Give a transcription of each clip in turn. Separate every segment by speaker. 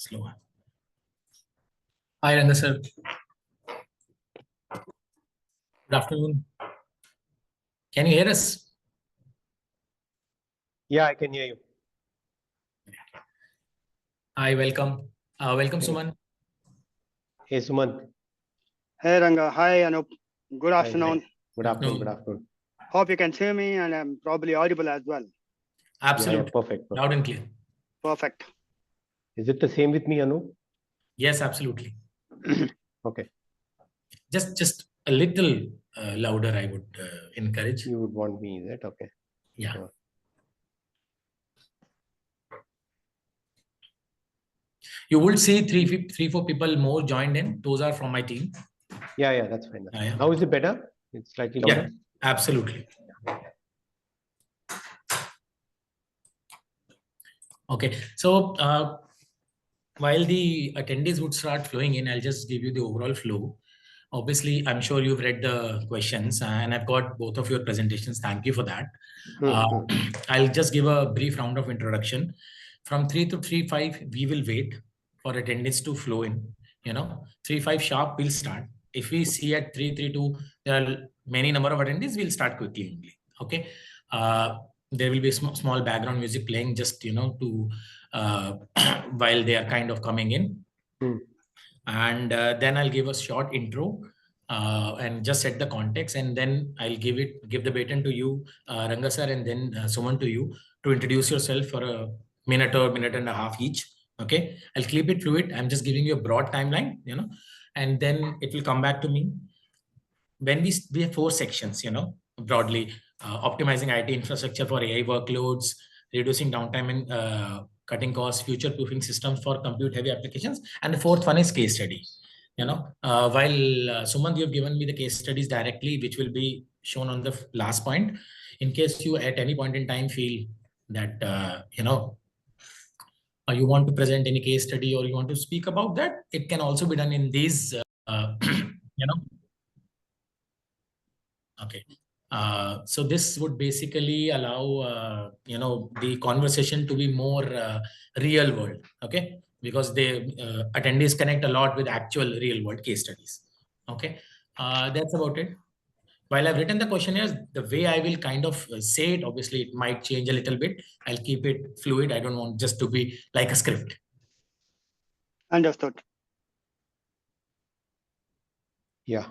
Speaker 1: Slower. Hi, Ranga sir. Good afternoon. Can you hear us?
Speaker 2: Yeah, I can hear you.
Speaker 1: Hi, welcome. Welcome,
Speaker 2: Hey.
Speaker 1: Suman.
Speaker 2: Hey, Sumant.
Speaker 3: Hey Ranga, hi Anup. Good
Speaker 2: Hi,
Speaker 3: afternoon.
Speaker 2: hi. Good afternoon. Good afternoon.
Speaker 3: Hope you can see me and I'm probably audible as well.
Speaker 1: Absolutely.
Speaker 2: Yeah, perfect.
Speaker 1: Loud and clear.
Speaker 3: Perfect.
Speaker 2: Is it the same with me, Anu?
Speaker 1: Yes, absolutely.
Speaker 2: Okay.
Speaker 1: Just a little louder, I would encourage.
Speaker 2: You would want me, is it? Okay.
Speaker 1: Yeah.
Speaker 2: Sure.
Speaker 1: You would see three, four people more joined in. Those are from my team.
Speaker 2: Yeah, that's fine.
Speaker 1: Yeah.
Speaker 2: Now is it better? It's slightly louder?
Speaker 1: Yeah, absolutely. Okay. So while the attendees would start flowing in, I'll just give you the overall flow. Obviously, I'm sure you've read the questions and I've got both of your presentations. Thank you for that. I'll just give a brief round of introduction. From 3 to 3:05, we will wait for attendees to flow in. 3:05 sharp, we'll start. If we see at 3:32, there are many number of attendees, we'll start quickly only. Okay. There will be small background music playing just, to while they are kind of coming in. And then I'll give a short intro and just set the context, and then I'll give the baton to you, Ranga sir, and then Suman to you to introduce yourself for a minute or minute and a half each. Okay, I'll keep it fluid. I'm just giving you a broad timeline, and then it will come back to me. When we have 4 sections, broadly, optimizing IT infrastructure for AI workloads, reducing downtime and cutting costs, future-proofing systems for compute-heavy applications, and the 4th one is case study. While Sumant, you have given me the case studies directly, which will be shown on the last point. In case you at any point in time feel that you want to present any case study or you want to speak about that, it can also be done in these. Okay. So this would basically allow the conversation to be more real world. Okay, because the attendees connect a lot with actual real world case studies. Okay, that's about it. While I've written the questionnaires, the way I will kind of say it, obviously it might change a little bit. I'll keep it fluid. I don't want just to be like a script.
Speaker 3: Understood.
Speaker 2: Yeah.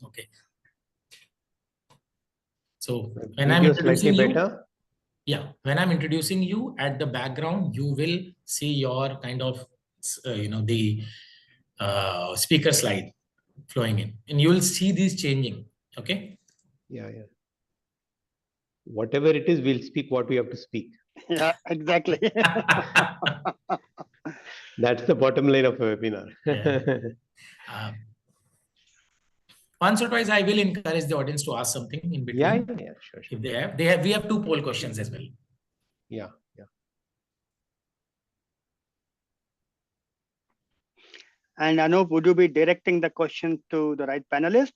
Speaker 1: Okay. So when I'm introducing you,
Speaker 2: better.
Speaker 1: Yeah, when I'm introducing you, at the background, you will see your kind of, the speaker slide flowing in, and you will see these changing. Okay.
Speaker 2: Yeah. Whatever it is, we'll speak what we have to speak.
Speaker 3: Yeah, exactly.
Speaker 2: That's the bottom line of a webinar.
Speaker 1: Yeah. Once or twice, I will encourage the audience to ask something in between.
Speaker 2: Yeah, sure.
Speaker 1: If we have 2 poll questions as well.
Speaker 2: Yeah.
Speaker 3: And Anup, would you be directing the question to the right panelist?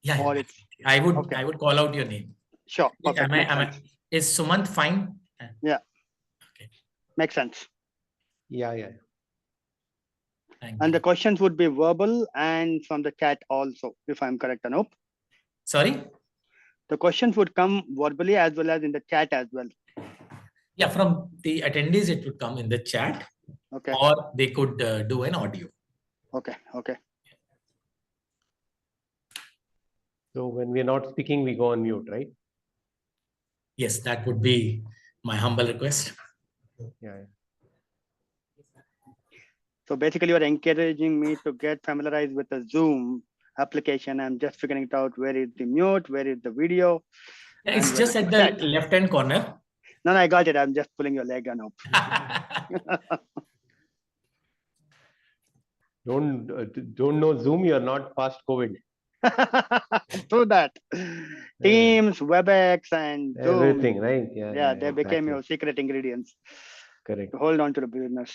Speaker 1: Yeah,
Speaker 3: Or it's
Speaker 1: I would.
Speaker 3: okay.
Speaker 1: I would call out your name.
Speaker 3: Sure. Perfect.
Speaker 1: Is Sumant fine?
Speaker 3: Yeah.
Speaker 1: Okay.
Speaker 3: Makes sense.
Speaker 2: Yeah.
Speaker 3: And the questions would be verbal and from the chat also, if I'm correct, Anup.
Speaker 1: Sorry?
Speaker 3: The questions would come verbally as well as in the chat as well.
Speaker 1: Yeah, from the attendees, it would come in the chat.
Speaker 3: Okay.
Speaker 1: Or they could do an audio.
Speaker 3: Okay.
Speaker 2: So when we're not speaking, we go on mute, right?
Speaker 1: Yes, that would be my humble request.
Speaker 2: Yeah.
Speaker 3: So basically, you're encouraging me to get familiarized with the Zoom application. I'm just figuring it out. Where is the mute? Where is the video?
Speaker 1: Yeah, it's just at the left-hand corner.
Speaker 3: No, I got it. I'm just pulling your leg, Anup.
Speaker 2: Don't know Zoom. You're not past COVID.
Speaker 3: True that. Teams, WebEx, and Zoom.
Speaker 2: Everything, right?
Speaker 3: Yeah, they became your secret ingredients.
Speaker 2: Correct.
Speaker 3: To hold on to the business.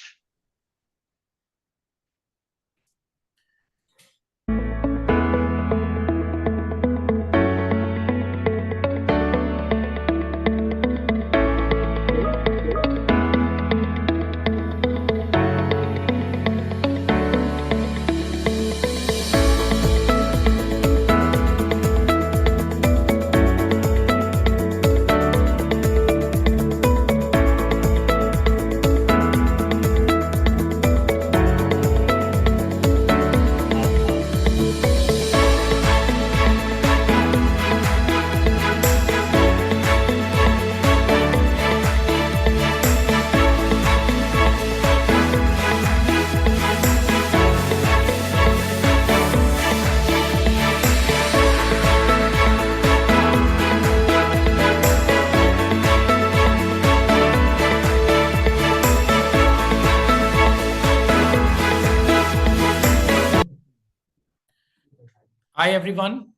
Speaker 1: Hi, everyone.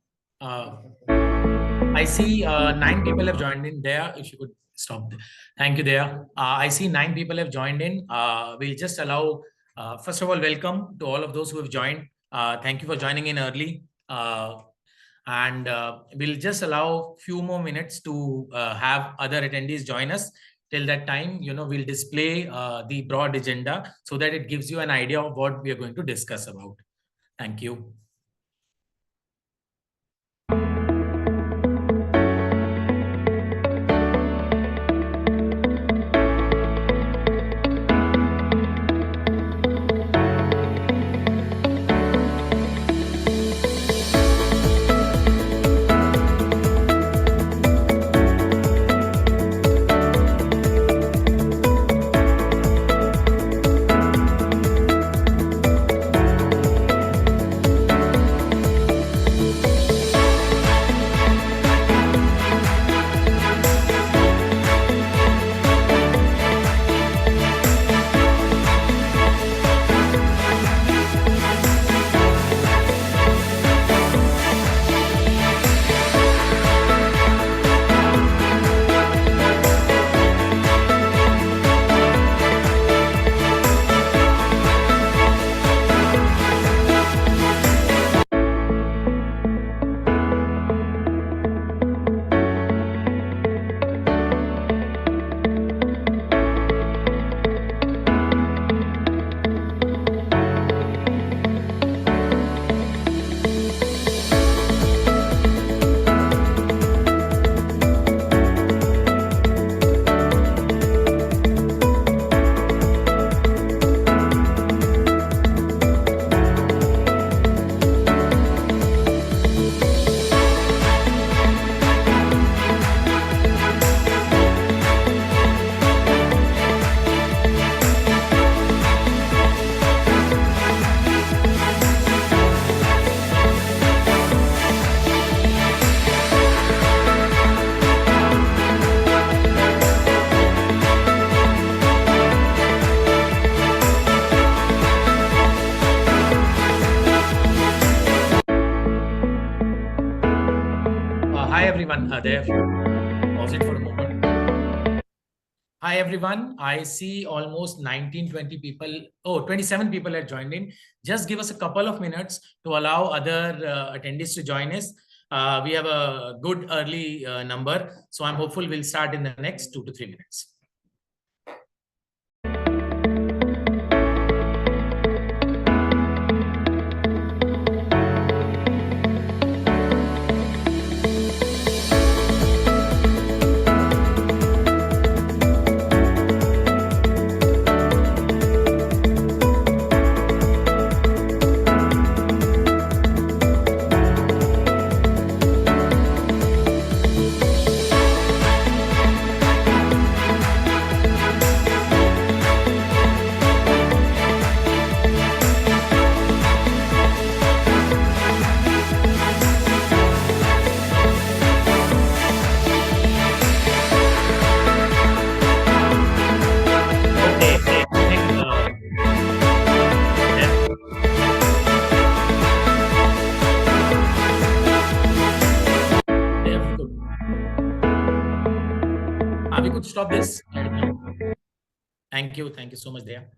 Speaker 1: I see 9 people have joined in there. If you could stop. Thank you there. I see 9 people have joined in. We'll just allow, first of all, welcome to all of those who have joined. Thank you for joining in early. And we'll just allow few more minutes to have other attendees join us. Till that time, we'll display the broad agenda so that it gives you an idea of what we are going to discuss about. Thank you. Hi, everyone. There, pause it for a moment. Hi, everyone. I see almost 19, 20 people. Oh, 27 people have joined in. Just give us a couple of minutes to allow other attendees to join us. We have a good early number. So I'm hopeful we'll start in the next 2 to 3 minutes. We could stop this. Thank you. Thank you so much there.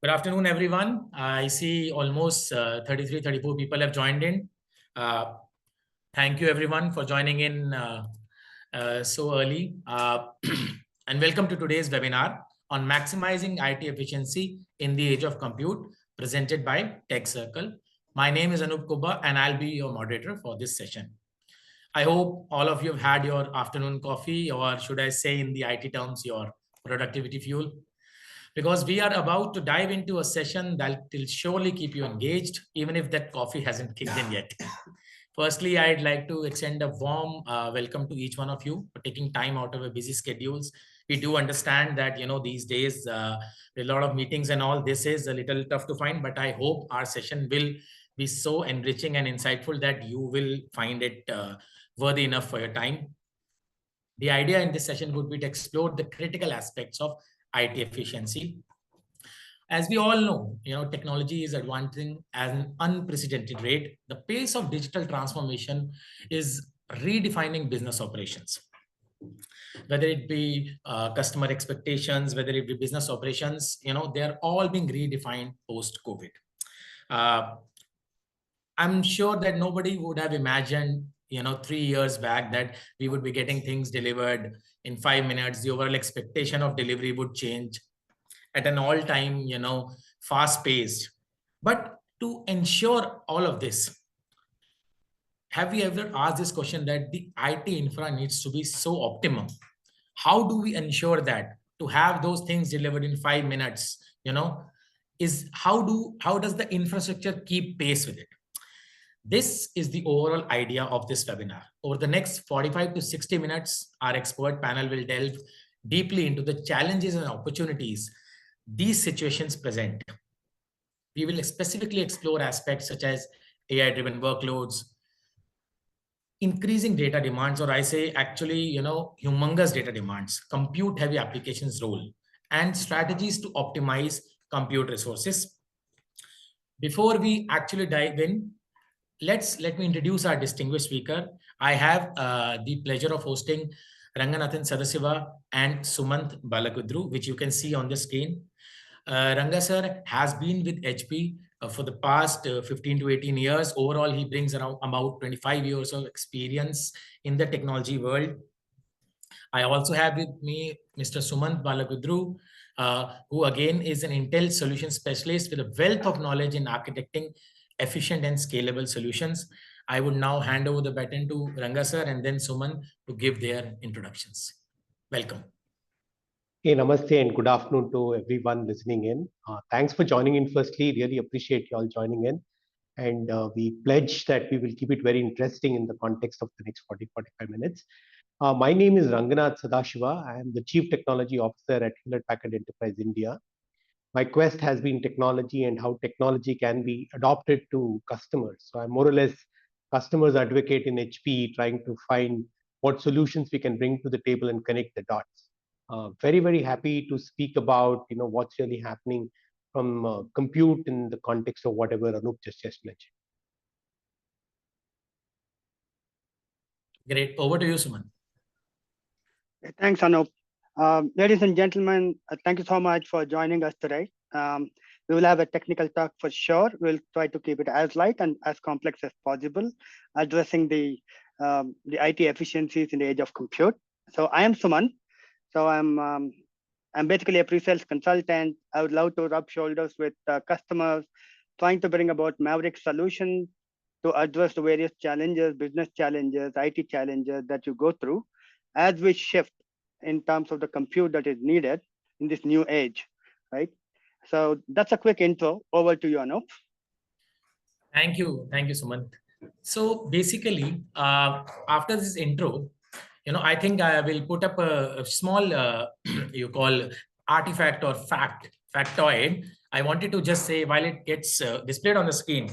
Speaker 1: Good afternoon, everyone. I see almost 33, 34 people have joined in. Thank you, everyone, for joining in so early. And welcome to today's webinar on maximizing IT efficiency in the age of compute, presented by Tech Circle. My name is Anup Kubba, and I'll be your moderator for this session. I hope all of you have had your afternoon coffee, or should I say in the IT terms, your productivity fuel, because we are about to dive into a session that will surely keep you engaged, even if that coffee hasn't kicked in yet. Firstly, I'd like to extend a warm welcome to each one of you for taking time out of your busy schedules. We do understand that, these days, a lot of meetings and all, this is a little tough to find, but I hope our session will be so enriching and insightful that you will find it worthy enough for your time. The idea in this session would be to explore the critical aspects of IT efficiency. As we all know, technology is advancing at an unprecedented rate. The pace of digital transformation is redefining business operations, whether it be customer expectations, whether it be business operations. They are all being redefined post COVID. uh, I'm sure that nobody would have imagined 3 years back that we would be getting things delivered in 5 minutes. The overall expectation of delivery would change at an all-time fast paced. But to ensure all of this, have we ever asked this question that the IT infra needs to be so optimum? How do we ensure that to have those things delivered in 5 minutes, is how does the infrastructure keep pace with it? This is the overall idea of this webinar. Over the next 45 to 60 minutes, our expert panel will delve deeply into the challenges and opportunities these situations present. We will specifically explore aspects such as AI-driven workloads, increasing data demands, or I say actually, humongous data demands, compute-heavy applications role, and strategies to optimize compute resources. Before we actually dive in, let me introduce our distinguished speaker. I have the pleasure of hosting Ranganathan Sadasiva and Sumant Balakudru, which you can see on the screen. Ranga sir has been with HP for the past 15 to 18 years. Overall, he brings around about 25 years of experience in the technology world. I also have with me Mr. Sumant Balakudru, who again is an Intel solution specialist with a wealth of knowledge in architecting efficient and scalable solutions. I would now hand over the baton to Ranga sir and then Suman to give their introductions. Welcome.
Speaker 2: Hey, namaste and good afternoon to everyone listening in. Thanks for joining in. Firstly, really appreciate you all joining in. And we pledge that we will keep it very interesting in the context of the next 40-45 minutes. My name is Ranganath Sadashiva. I am the Chief Technology Officer at Hewlett Packard Enterprise India. My quest has been technology and how technology can be adopted to customers. So I'm more or less customers advocate in HPE, trying to find what solutions we can bring to the table and connect the dots. Very, very happy to speak about what's really happening from compute in the context of whatever Anup just mentioned.
Speaker 1: Great. Over to you, Suman.
Speaker 3: Thanks, Anup. Ladies and gentlemen, thank you so much for joining us today. We will have a technical talk for sure. We'll try to keep it as light and as complex as possible, addressing the IT efficiencies in the age of compute. So I am Suman. So I'm basically a pre-sales consultant. I would love to rub shoulders with customers, trying to bring about maverick solutions to address the various challenges, business challenges, IT challenges that you go through as we shift in terms of the compute that is needed in this new age, right? So that's a quick intro. Over to you, Anup.
Speaker 1: Thank you, Sumant. So basically, after this intro, I think I will put up a small, you call artifact or factoid. I wanted to just say while it gets displayed on the screen.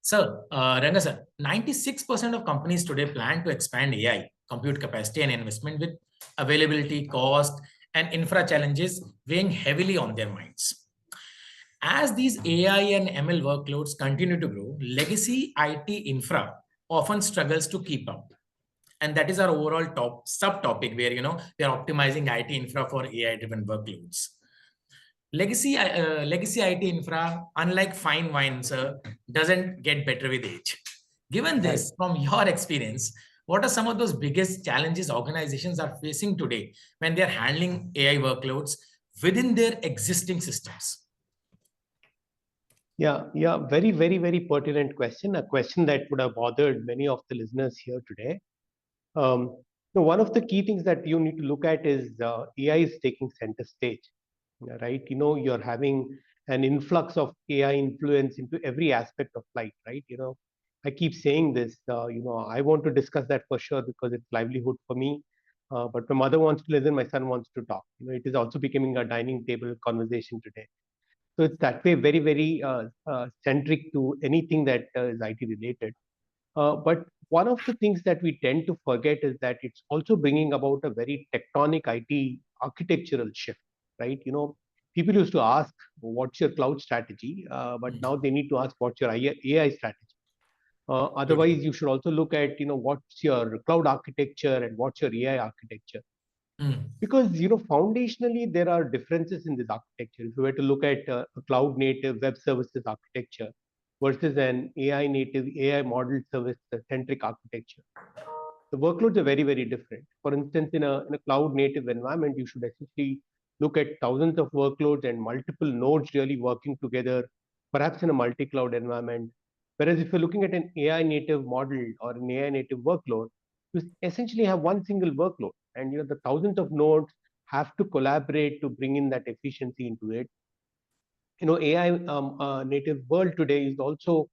Speaker 1: Sir, Ranga sir, 96% of companies today plan to expand AI, compute capacity and investment with availability, cost, and infra challenges weighing heavily on their minds. As these AI and ML workloads continue to grow, legacy IT infra often struggles to keep up. And that is our overall subtopic where, they're optimizing IT infra for AI-driven workloads. Legacy IT infra, unlike fine wine, sir, doesn't get better with age. Given this, from your experience, what are some of those biggest challenges organizations are facing today when they're handling AI workloads within their existing systems?
Speaker 2: Yeah, very, very, very pertinent question. A question that would have bothered many of the listeners here today. One of the key things that you need to look at is AI is taking center stage, right? You're having an influx of AI influence into every aspect of life, right? I keep saying this, I want to discuss that for sure because it's livelihood for me. But my mother wants to listen, my son wants to talk. It is also becoming a dining table conversation today. So it's that way very, very centric to anything that is IT related. But one of the things that we tend to forget is that it's also bringing about a very tectonic IT architectural shift, right? people used to ask, what's your cloud strategy? But now they need to ask, what's your AI strategy?
Speaker 1: Totally.
Speaker 2: Otherwise, you should also look at, what's your cloud architecture and what's your AI architecture. Because, foundationally, there are differences in this architecture. If you were to look at a cloud native web services architecture versus an AI native, AI model service centric architecture, the workloads are very, very different. For instance, in a cloud native environment, you should essentially look at thousands of workloads and multiple nodes really working together, perhaps in a multi-cloud environment. Whereas if you're looking at an AI native model or an AI native workload, you essentially have one single workload, and the thousands of nodes have to collaborate to bring in that efficiency into it. AI native world today is also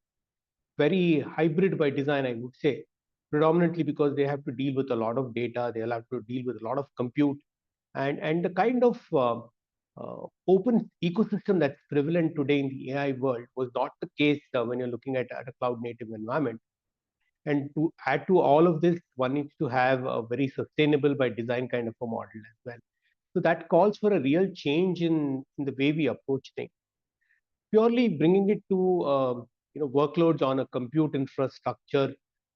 Speaker 2: very hybrid by design, I would say, predominantly because they have to deal with a lot of data, they'll have to deal with a lot of compute, and the kind of open ecosystem that's prevalent today in the AI world was not the case when you're looking at a cloud native environment. And to add to all of this, one needs to have a very sustainable by design kind of a model as well. So that calls for a real change in the way we approach things. Purely bringing it to workloads on a compute infrastructure,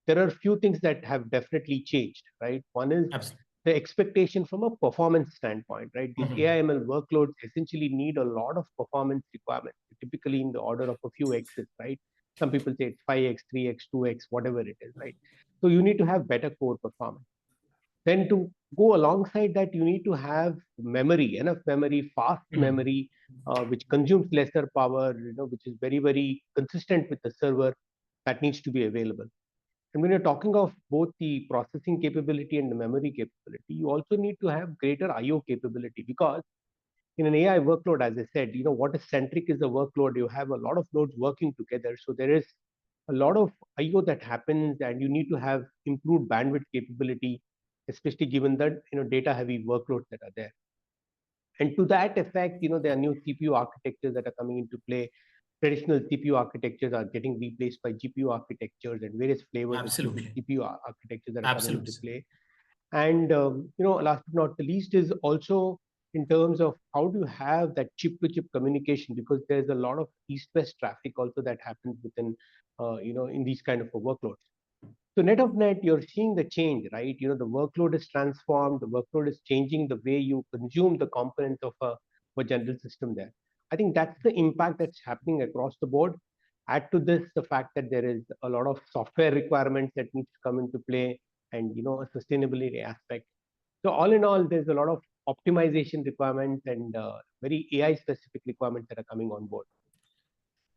Speaker 2: there are a few things that have definitely changed, right? One is
Speaker 1: Absolutely.
Speaker 2: the expectation from a performance standpoint, right? These AIML workloads essentially need a lot of performance requirements, typically in the order of a few x's, right? Some people say it's 5x, 3x, 2x, whatever it is, right? So you need to have better core performance. Then to go alongside that, you need to have memory, enough memory, fast memory, which consumes lesser power, which is very, very consistent with the server that needs to be available. And when you're talking of both the processing capability and the memory capability, you also need to have greater IO capability, because in an AI workload, as I said, what is centric is the workload. You have a lot of nodes working together. So there is a lot of IO that happens, and you need to have improved bandwidth capability, especially given that data heavy workloads that are there. And to that effect, there are new CPU architectures that are coming into play. Traditional CPU architectures are getting replaced by GPU architectures and various flavors of
Speaker 1: Absolutely.
Speaker 2: CPU architectures that are coming
Speaker 1: Absolutely.
Speaker 2: into play. And last but not the least is also in terms of how do you have that chip-to-chip communication, because there's a lot of east-west traffic also that happens within, in these kind of workloads. So net of net, you're seeing the change, right? The workload is transformed, the workload is changing the way you consume the components of a general system there. I think that's the impact that's happening across the board. Add to this the fact that there is a lot of software requirements that needs to come into play, and a sustainability aspect. So all in all, there's a lot of optimization requirements and very AI specific requirements that are coming on board.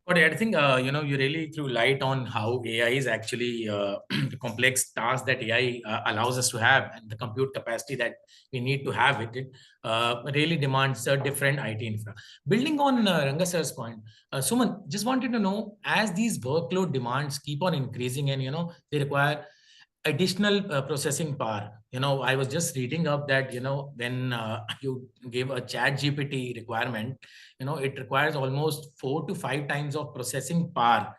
Speaker 1: But I think you really threw light on how AI is actually the complex task that AI allows us to have, and the compute capacity that we need to have with it really demands a different IT infra. Building on Ranga sir's point, Suman, just wanted to know, as these workload demands keep on increasing and they require additional processing power. I was just reading up that when you give a chat GPT requirement, it requires almost 4 to 5 times of processing power.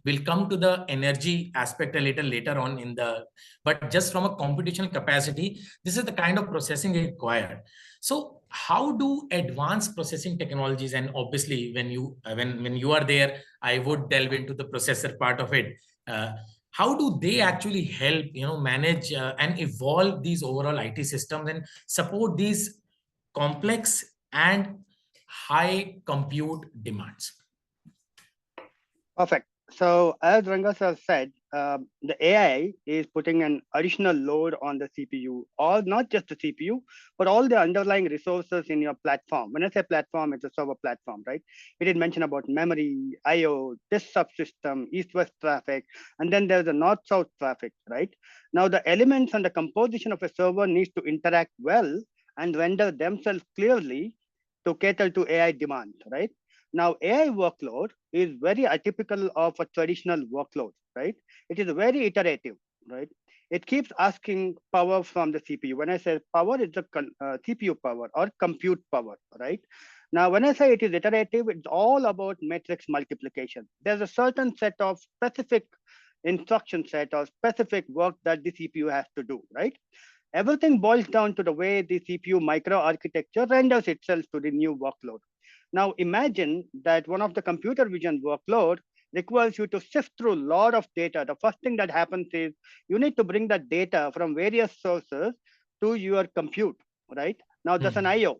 Speaker 1: We'll come to the energy aspect a little later on but just from a computational capacity, this is the kind of processing required. So how do advanced processing technologies, and obviously when you are there, I would delve into the processor part of it. How do they actually help manage and evolve these overall IT systems and support these complex and high compute demands?
Speaker 3: Perfect. So as Ranga sir said, the AI is putting an additional load on the CPU, or not just the CPU, but all the underlying resources in your platform. When I say platform, it's a server platform, right? We did mention about memory, IO, disk subsystem, east-west traffic, and then there's the north-south traffic, right? Now the elements and the composition of a server needs to interact well and render themselves clearly to cater to AI demand, right? Now, AI workload is very atypical of a traditional workload, right? It is very iterative, right? It keeps asking power from the CPU. When I say power, it's the CPU power or compute power, right? Now, when I say it is iterative, it's all about matrix multiplication. There's a certain set of specific instruction set or specific work that the CPU has to do, right? Everything boils down to the way the CPU microarchitecture renders itself to the new workload. Now imagine that one of the computer vision workload requires you to sift through a lot of data. The first thing that happens is you need to bring that data from various sources to your compute, right? Now there's an IO.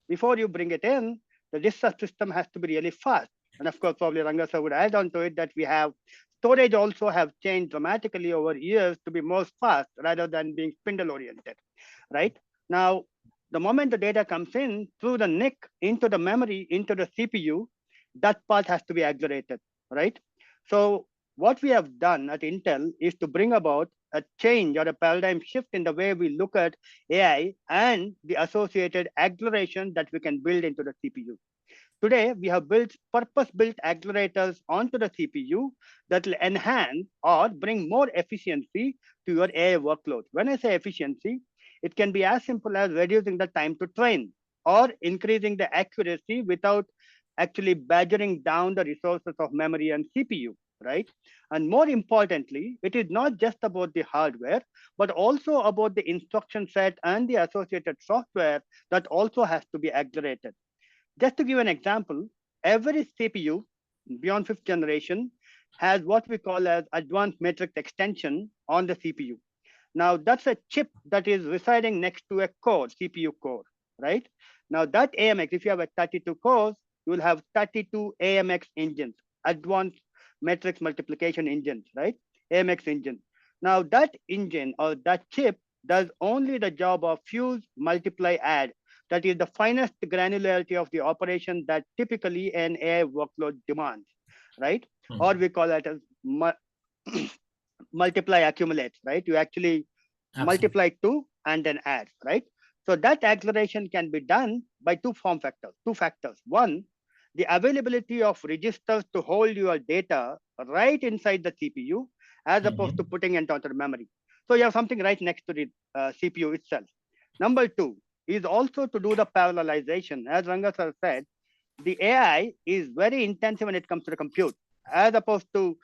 Speaker 3: Before you bring it in, the disk system has to be really fast. And of course, probably Rangasa would add on to it that we have storage also have changed dramatically over years to be more fast rather than being spindle oriented, right? Now, the moment the data comes in through the NIC into the memory, into the CPU, that part has to be accelerated, right? So what we have done at Intel is to bring about a change or a paradigm shift in the way we look at AI and the associated acceleration that we can build into the CPU. Today, we have built purpose-built accelerators onto the CPU that will enhance or bring more efficiency to your AI workload. When I say efficiency, it can be as simple as reducing the time to train or increasing the accuracy without actually badgering down the resources of memory and CPU, right? And more importantly, it is not just about the hardware, but also about the instruction set and the associated software that also has to be accelerated. Just to give an example, every CPU beyond fifth generation has what we call as advanced matrix extension on the CPU. Now that's a chip that is residing next to a core, CPU core, right? Now that AMX, if you have a 32 cores, you will have 32 AMX engines, advanced matrix multiplication engines, right? AMX engine. Now that engine or that chip does only the job of fuse, multiply, add. That is the finest granularity of the operation that typically an AI workload demands, right? Or we call it as multiply accumulate, right? You actually multiply two and then add, right? So that acceleration can be done by two factors. One, the availability of registers to hold your data right inside the CPU as opposed to putting it onto the memory. So you have something right next to the CPU itself. Number two is also to do the parallelization. As Ranga sir said, the AI is very intensive when it comes to the compute, as opposed to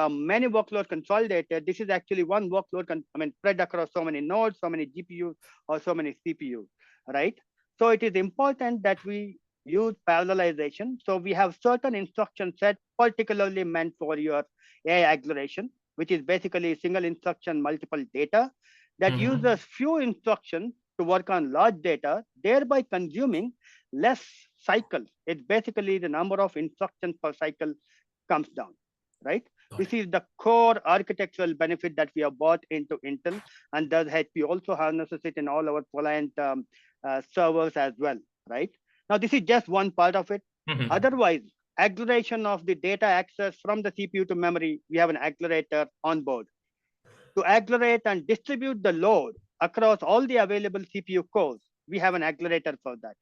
Speaker 3: many workloads consolidated. This is actually one workload, spread across so many nodes, so many GPUs, or so many CPUs, right? So it is important that we use parallelization. So we have certain instruction set particularly meant for your AI acceleration, which is basically single instruction, multiple data that uses few instructions to work on large data, thereby consuming less cycles. It's basically the number of instructions per cycle comes down, right? This is the core architectural benefit that we have bought into Intel, and does HP also harnesses it in all our client servers as well, right? Now, this is just one part of it. Otherwise, acceleration of the data access from the CPU to memory, we have an accelerator on board. To accelerate and distribute the load across all the available CPU cores, we have an accelerator for that.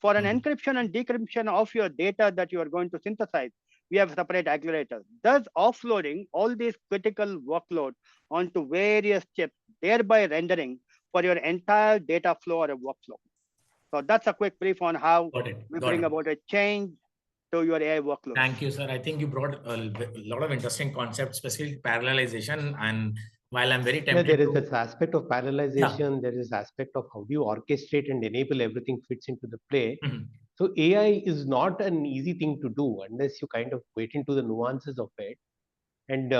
Speaker 3: For an encryption and decryption of your data that you are going to synthesize, we have separate accelerators, thus offloading all these critical workload onto various chips, thereby rendering for your entire data flow or a workflow. So that's a quick brief on how we bring about a change to your AI workload.
Speaker 1: Thank you, sir. I think you brought a lot of interesting concepts, especially parallelization. And while I'm very tempted,
Speaker 2: there is this aspect of parallelization. There is aspect of how do you orchestrate and enable everything fits into the play. So AI is not an easy thing to do unless you kind of wait into the nuances of it. And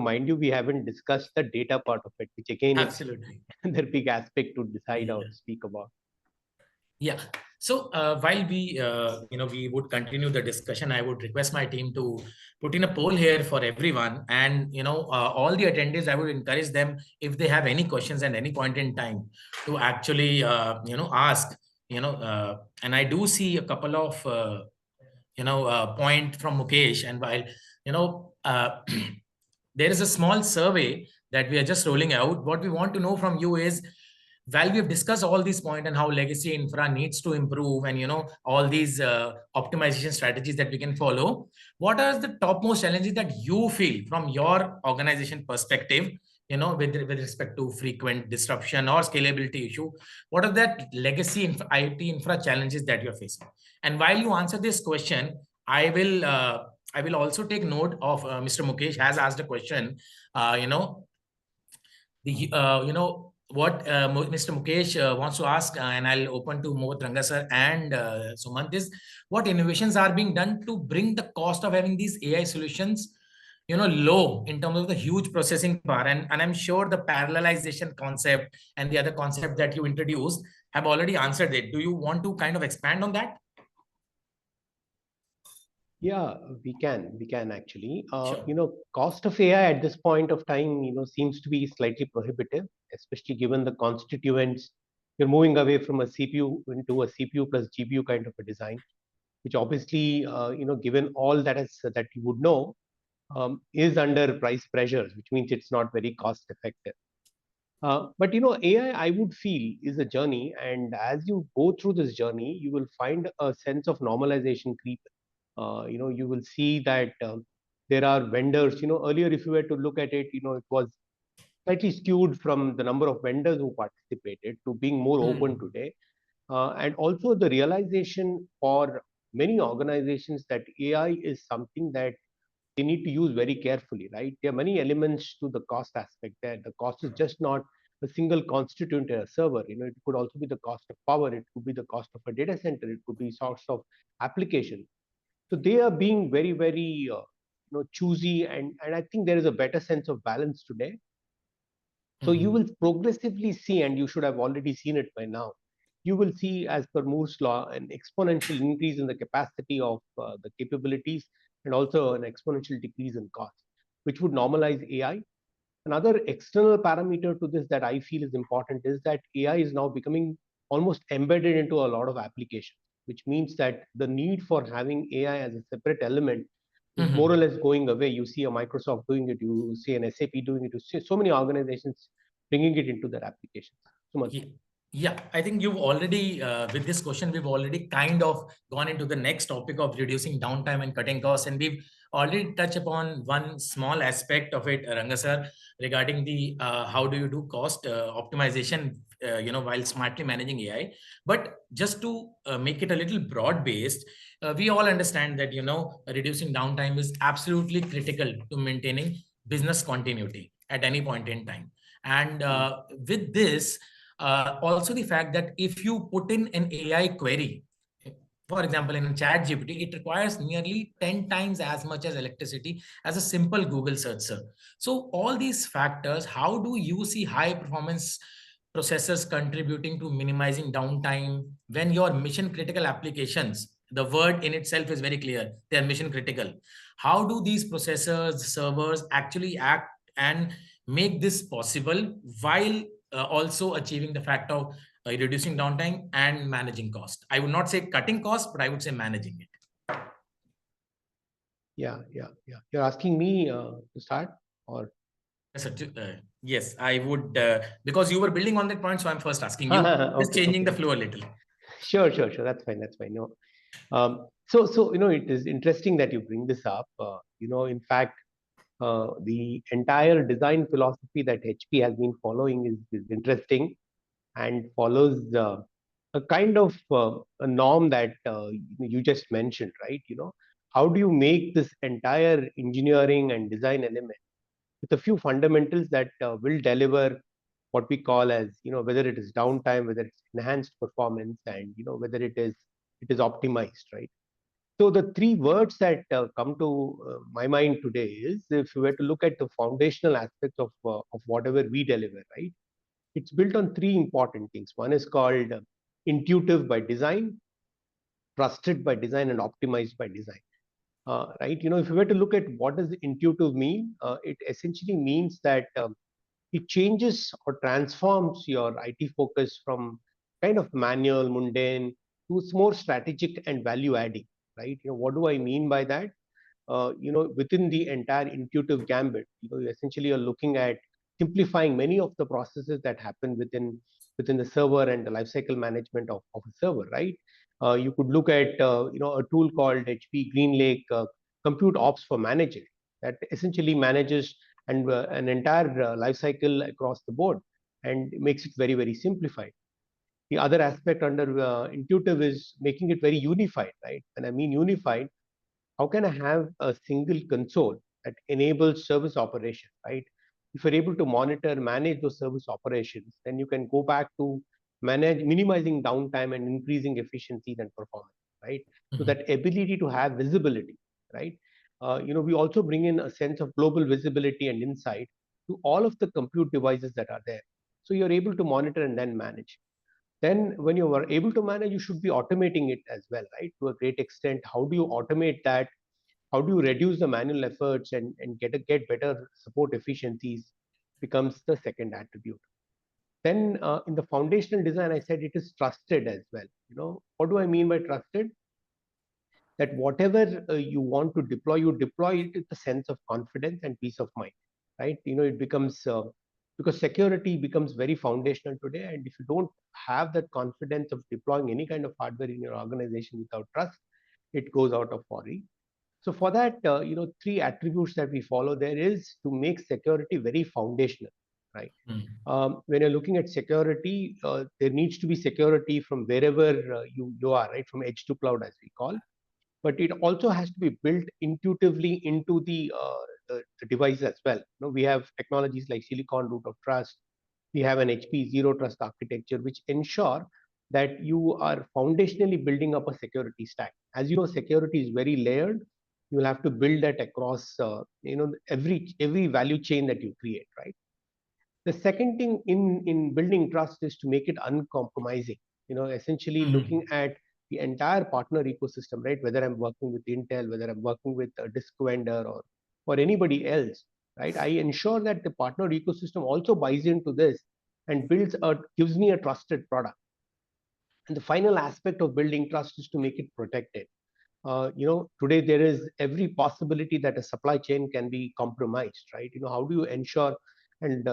Speaker 2: mind you, we haven't discussed the data part of it, which again is the big aspect to decide or speak about.
Speaker 1: Yeah. So while we, we would continue the discussion, I would request my team to put in a poll here for everyone, and all the attendees, I would encourage them, if they have any questions at any point in time, to actually ask. And I do see a couple of point from Mukesh, and while there is a small survey that we are just rolling out. What we want to know from you is, while we have discussed all these points and how legacy infra needs to improve, and all these optimization strategies that we can follow, what are the topmost challenges that you feel from your organization perspective, with respect to frequent disruption or scalability issue? What are that legacy IT infra challenges that you're facing? And while you answer this question, I will also take note of Mr. Mukesh has asked a question. what Mr. Mukesh wants to ask, and I'll open to both Ranga sir and Sumant, is what innovations are being done to bring the cost of having these AI solutions, low in terms of the huge processing power. And I'm sure the parallelization concept and the other concept that you introduced have already answered it. Do you want to kind of expand on that?
Speaker 2: Yeah, we can actually.
Speaker 1: Sure.
Speaker 2: Cost of AI at this point of time, seems to be slightly prohibitive, especially given the constituents. You're moving away from a CPU into a CPU plus GPU kind of a design, which obviously, given all that you would know, is under price pressures, which means it's not very cost effective. But AI, I would feel, is a journey, and as you go through this journey, you will find a sense of normalization creep. You will see that there are vendors. Earlier, if you were to look at it, it was slightly skewed from the number of vendors who participated to being more open
Speaker 1: Hmm.
Speaker 2: today, and also the realization for many organizations that AI is something that they need to use very carefully, right? There are many elements to the cost aspect there. The cost is just not a single constituent in a server. It could also be the cost of power. It could be the cost of a data center. It could be sorts of application. So they are being very, very, choosy, and I think there is a better sense of balance today. So you
Speaker 1: Hmm.
Speaker 2: will progressively see, and you should have already seen it by now, you will see, as per Moore's law, an exponential increase in the capacity of the capabilities and also an exponential decrease in cost, which would normalize AI. Another external parameter to this that I feel is important is that AI is now becoming almost embedded into a lot of applications, which means that the need for having AI as a separate element is more or
Speaker 1: Hmm.
Speaker 2: less going away. You see a Microsoft doing it, you see an SAP doing it, you see so many organizations bringing it into their applications. Suman.
Speaker 1: Yeah, yeah, I think you've already, with this question, we've already kind of gone into the next topic of reducing downtime and cutting costs. And we've already touched upon one small aspect of it, Ranga sir, regarding the how do you do cost optimization, while smartly managing AI. But just to make it a little broad based, we all understand that, reducing downtime is absolutely critical to maintaining business continuity at any point in time. And with this, also the fact that if you put in an AI query, for example, in chat GPT, it requires nearly 10 times as much as electricity as a simple Google search. Sir. So all these factors, how do you see high performance processors contributing to minimizing downtime when your mission critical applications, the word in itself is very clear, they are mission critical. How do these processors, servers actually act and make this possible while also achieving the fact of reducing downtime and managing cost? I would not say cutting cost, but I would say managing it.
Speaker 2: Yeah. You're asking me to start, or?
Speaker 1: Yes, sir. Yes, I would, because you were building on that point, so I'm first asking you, just
Speaker 2: Okay,
Speaker 1: changing
Speaker 2: okay,
Speaker 1: the
Speaker 2: okay.
Speaker 1: flow a little.
Speaker 2: Sure. That's fine. That's fine. No. So it is interesting that you bring this up. In fact, the entire design philosophy that HP has been following is interesting, and follows a kind of a norm that you just mentioned, right? How do you make this entire engineering and design element with a few fundamentals that will deliver what we call as, whether it is downtime, whether it's enhanced performance, and whether it is optimized, right? So the three words that come to my mind today is, if you were to look at the foundational aspects of whatever we deliver, right? It's built on three important things. One is called intuitive by design, trusted by design, and optimized by design. Right? If you were to look at what does intuitive mean, it essentially means that it changes or transforms your IT focus from kind of manual, mundane, to more strategic and value adding. Right? What do I mean by that? Within the entire intuitive gambit, you essentially are looking at simplifying many of the processes that happen within the server and the lifecycle management of a server, right? You could look at a tool called HP GreenLake Compute Ops for Manager that essentially manages an entire lifecycle across the board and makes it very, very simplified. The other aspect under intuitive is making it very unified, right? And I mean unified, how can I have a single console that enables service operation, right? if you're able to monitor, manage those service operations, then you can go back to minimizing downtime and increasing efficiencies and performance, right? So that ability to have visibility, right? We also bring in a sense of global visibility and insight to all of the compute devices that are there. So you're able to monitor and then manage. Then when you are able to manage, you should be automating it as well, right? To a great extent, how do you automate that? How do you reduce the manual efforts and get better support efficiencies becomes the second attribute. Then in the foundational design, I said it is trusted as well. What do I mean by trusted? That whatever you want to deploy, you deploy it with a sense of confidence and peace of mind, right? It becomes because security becomes very foundational today, and if you don't have that confidence of deploying any kind of hardware in your organization without trust, it goes out of order. So for that, three attributes that we follow there is to make security very foundational, right? When you're looking at security, there needs to be security from wherever you are, right? From edge to cloud, as we call. But it also has to be built intuitively into the device as well. We have technologies like Silicon Root of Trust. We have an HPE Zero Trust architecture, which ensure that you are foundationally building up a security stack. As you know, security is very layered. You will have to build that across every value chain that you create, right? The second thing in building trust is to make it uncompromising. Essentially looking at the entire partner ecosystem, right? Whether I'm working with Intel, whether I'm working with a disk vendor or anybody else, right? I ensure that the partner ecosystem also buys into this and gives me a trusted product. And the final aspect of building trust is to make it protected. Today there is every possibility that a supply chain can be compromised, right? How do you ensure and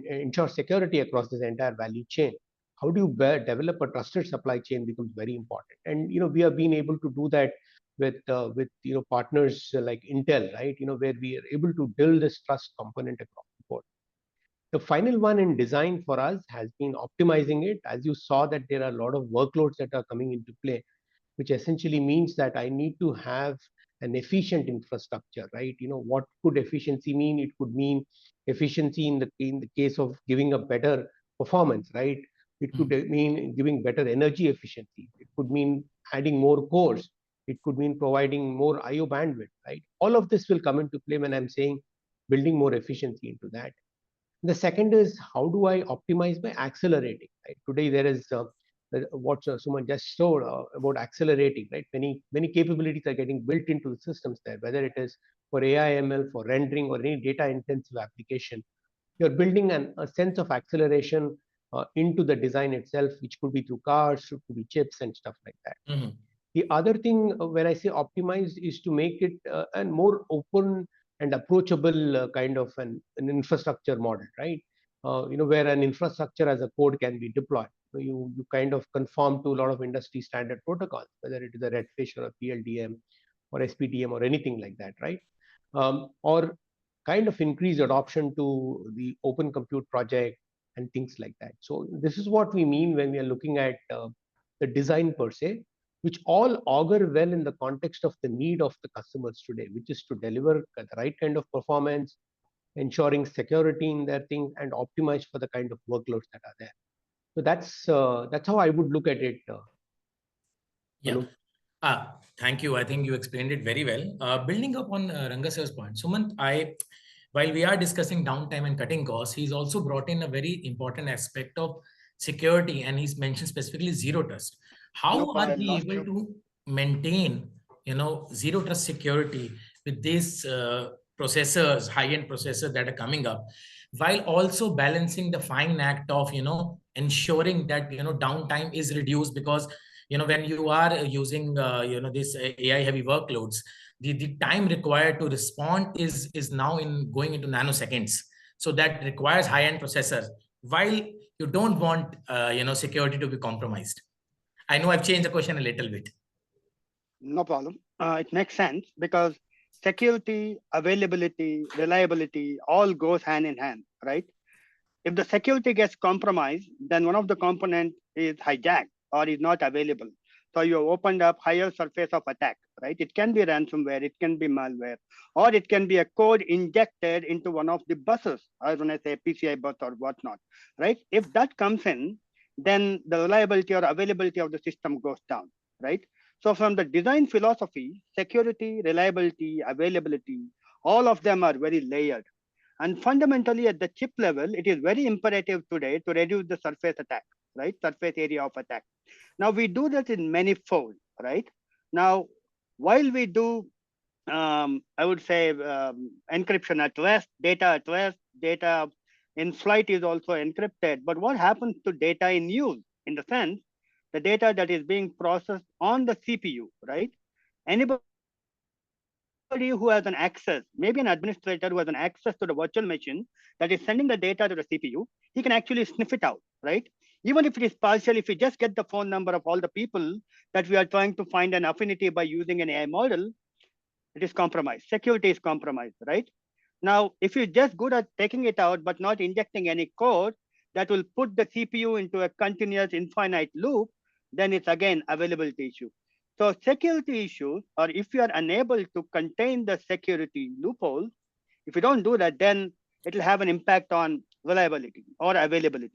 Speaker 2: ensure security across this entire value chain? How do you develop a trusted supply chain becomes very important. And we have been able to do that with partners like Intel, right? Where we are able to build this trust component across the board. The final one in design for us has been optimizing it. As you saw, that there are a lot of workloads that are coming into play, which essentially means that I need to have an efficient infrastructure, right? What could efficiency mean? It could mean efficiency in the case of giving a better performance, right? It could mean giving better energy efficiency. It could mean adding more cores. It could mean providing more IO bandwidth, right? All of this will come into play when I'm saying building more efficiency into that. The second is, how do I optimize by accelerating, right? Today there is what Suman just showed about accelerating, right? Many capabilities are getting built into the systems there, whether it is for AI, ML, for rendering, or any data intensive application. You're building a sense of acceleration into the design itself, which could be through cards, it could be chips and stuff like that. The other thing when I say optimized is to make it a more open and approachable kind of an infrastructure model, right? Where an infrastructure as a code can be deployed. You kind of conform to a lot of industry standard protocols, whether it is a Redfish or a PLDM or SPDM or anything like that, right? Or kind of increase adoption to the open compute project and things like that. So this is what we mean when we are looking at the design per se, which all augur well in the context of the need of the customers today, which is to deliver the right kind of performance, ensuring security in their thing, and optimize for the kind of workloads that are there. So that's how I would look at it.
Speaker 1: Yeah. Thank you. I think you explained it very well. Building up on Rangasir's point, Sumant, while we are discussing downtime and cutting costs, he's also brought in a very important aspect of security, and he's mentioned specifically zero trust. How are we able to maintain, zero trust security with these processors, high-end processors that are coming up, while also balancing the fine act of, ensuring that, downtime is reduced? Because, when you are using, this AI heavy workloads, the time required to respond is now going into nanoseconds. So that requires high-end processors, while you don't want, security to be compromised. I know I've changed the question a little bit.
Speaker 3: No problem. It makes sense because security, availability, reliability all goes hand in hand, right? If the security gets compromised, then one of the components is hijacked or is not available. So you opened up higher surface of attack, right? It can be ransomware, it can be malware, or it can be a code injected into one of the buses, as when I say PCI bus or whatnot, right? If that comes in, then the reliability or availability of the system goes down, right? So from the design philosophy, security, reliability, availability, all of them are very layered. And fundamentally at the chip level, it is very imperative today to reduce the surface attack, right? Surface area of attack. Now we do that in many folds, right? Now, while we do, I would say encryption at rest, data in flight is also encrypted. But what happens to data in use? In the sense, the data that is being processed on the CPU, right? Anybody who has an access, maybe an administrator who has an access to the virtual machine that is sending the data to the CPU, he can actually sniff it out, right? Even if it is partial, if we just get the phone number of all the people that we are trying to find an affinity by using an AI model, it is compromised. Security is compromised, right? Now, if you're just good at taking it out, but not injecting any code that will put the CPU into a continuous infinite loop, then it's again availability issue. So security issues, or if you are unable to contain the security loophole, if you don't do that, then it will have an impact on reliability or availability.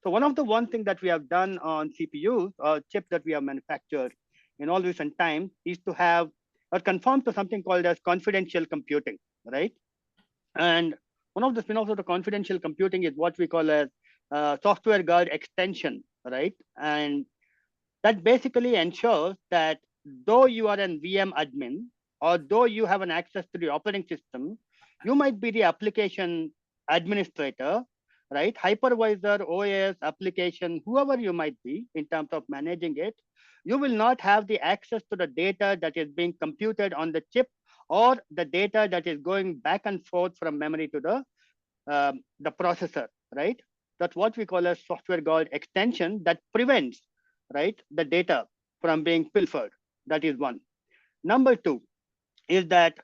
Speaker 3: So one thing that we have done on CPUs or chips that we have manufactured in all recent times is to have or conform to something called as confidential computing, right? And one of the spin-offs of the confidential computing is what we call as software guard extension, right? And that basically ensures that though you are an VM admin, or though you have an access to the operating system, you might be the application administrator, right? Hypervisor, OS, application, whoever you might be in terms of managing it, you will not have the access to the data that is being computed on the chip or the data that is going back and forth from memory to the processor, right? That's what we call a software guard extension that prevents, right, the data from being pilfered. That is one. Number two is that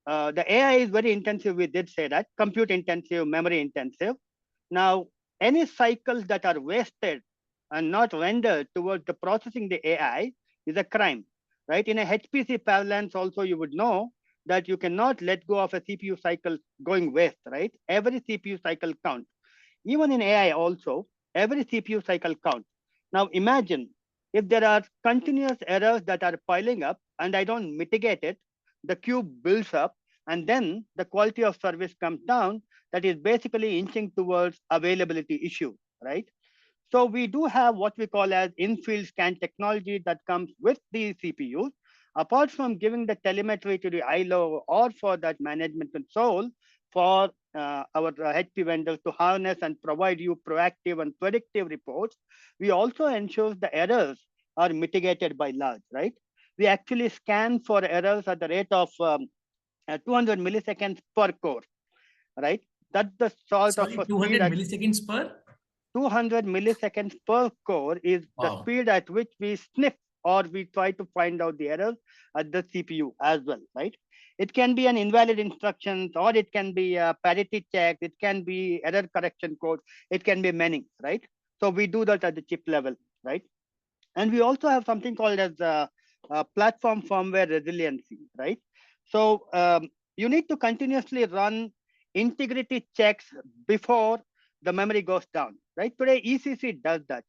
Speaker 3: the AI is very intensive. We did say that compute intensive, memory intensive. Now, any cycles that are wasted and not rendered towards the processing the AI is a crime, right? In a HPC parlance, also you would know that you cannot let go of a CPU cycle going waste, right? Every CPU cycle counts. Even in AI also, every CPU cycle counts. Now imagine if there are continuous errors that are piling up and I don't mitigate it, the queue builds up and then the quality of service comes down. That is basically inching towards availability issue, right? So we do have what we call as in-field scan technology that comes with the CPUs. Apart from giving the telemetry to the ILO or for that management console for our HP vendors to harness and provide you proactive and predictive reports, we also ensure the errors are mitigated by large, right? We actually scan for errors at the rate of 200 milliseconds per core, right? That's the sort of
Speaker 1: Sorry,
Speaker 3: a
Speaker 1: 200
Speaker 3: speed at
Speaker 1: milliseconds per?
Speaker 3: 200 milliseconds per core is the
Speaker 1: Wow.
Speaker 3: speed at which we sniff or we try to find out the errors at the CPU as well, right? It can be an invalid instructions, or it can be a parity check, it can be error correction code, it can be many, right? So we do that at the chip level, right? And we also have something called as platform firmware resiliency, right? So you need to continuously run integrity checks before the memory goes down, right? Today, ECC does that.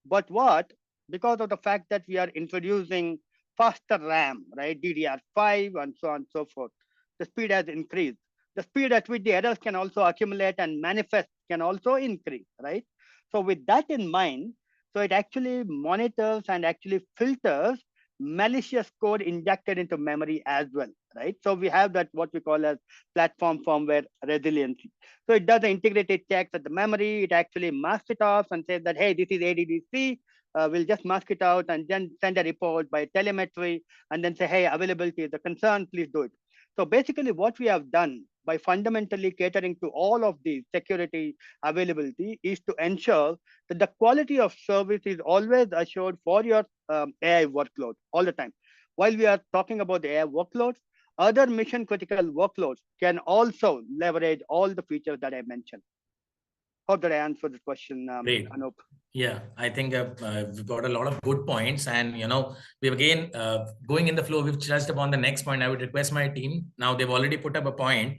Speaker 3: But what? Because of the fact that we are introducing faster RAM, right? DDR5 and so on and so forth, the speed has increased. The speed at which the errors can also accumulate and manifest can also increase, right? So with that in mind, so it actually monitors and actually filters malicious code injected into memory as well, right? So we have that what we call as platform firmware resiliency. So it does the integrated checks at the memory. It actually masks it off and says that, hey, this is ADDC. We'll just mask it out and then send a report by telemetry and then say, hey, availability is a concern, please do it. So basically what we have done by fundamentally catering to all of these security availability is to ensure that the quality of service is always assured for your AI workload all the time. While we are talking about the AI workloads, other mission critical workloads can also leverage all the features that I mentioned. Hope that I answered the question,
Speaker 1: Great.
Speaker 3: Anup.
Speaker 1: Yeah, I think we've got a lot of good points, and we've again going in the flow. We've touched upon the next point. I would request my team. Now they've already put up a point.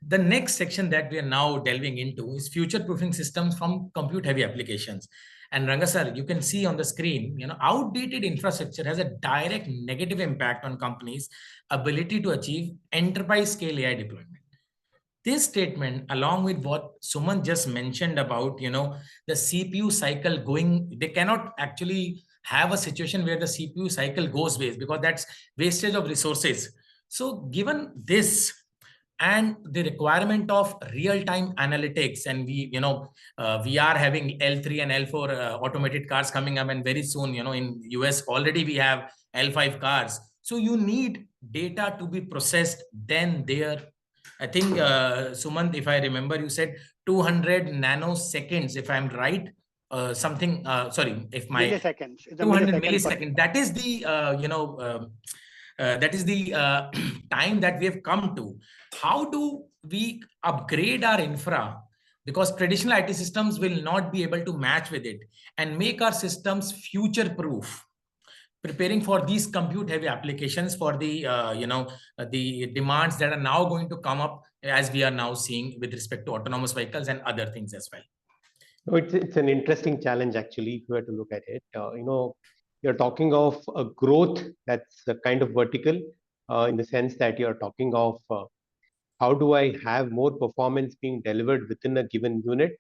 Speaker 1: The next section that we are now delving into is future-proofing systems from compute-heavy applications. And Ranga sir, you can see on the screen, outdated infrastructure has a direct negative impact on companies' ability to achieve enterprise-scale AI deployment. This statement, along with what Suman just mentioned about, the CPU cycle going, they cannot actually have a situation where the CPU cycle goes waste, because that's wastage of resources. So given this and the requirement of real-time analytics, and we are having L3 and L4 automated cars coming up, and very soon, in US already we have L5 cars. So you need data to be processed then there. I think, Sumant, if I remember, you said 200 nanoseconds, if I'm right. Sorry, if my
Speaker 3: Milliseconds. It's a
Speaker 1: 200
Speaker 3: millisecond per
Speaker 1: millisecond. That is the, that is the time that we have come to. How do we upgrade our infra? Because traditional IT systems will not be able to match with it, and make our systems future proof, preparing for these compute heavy applications for the the demands that are now going to come up, as we are now seeing with respect to autonomous vehicles and other things as well.
Speaker 2: No, it's an interesting challenge actually, if you were to look at it. You're talking of a growth that's a kind of vertical, in the sense that you're talking of how do I have more performance being delivered within a given unit,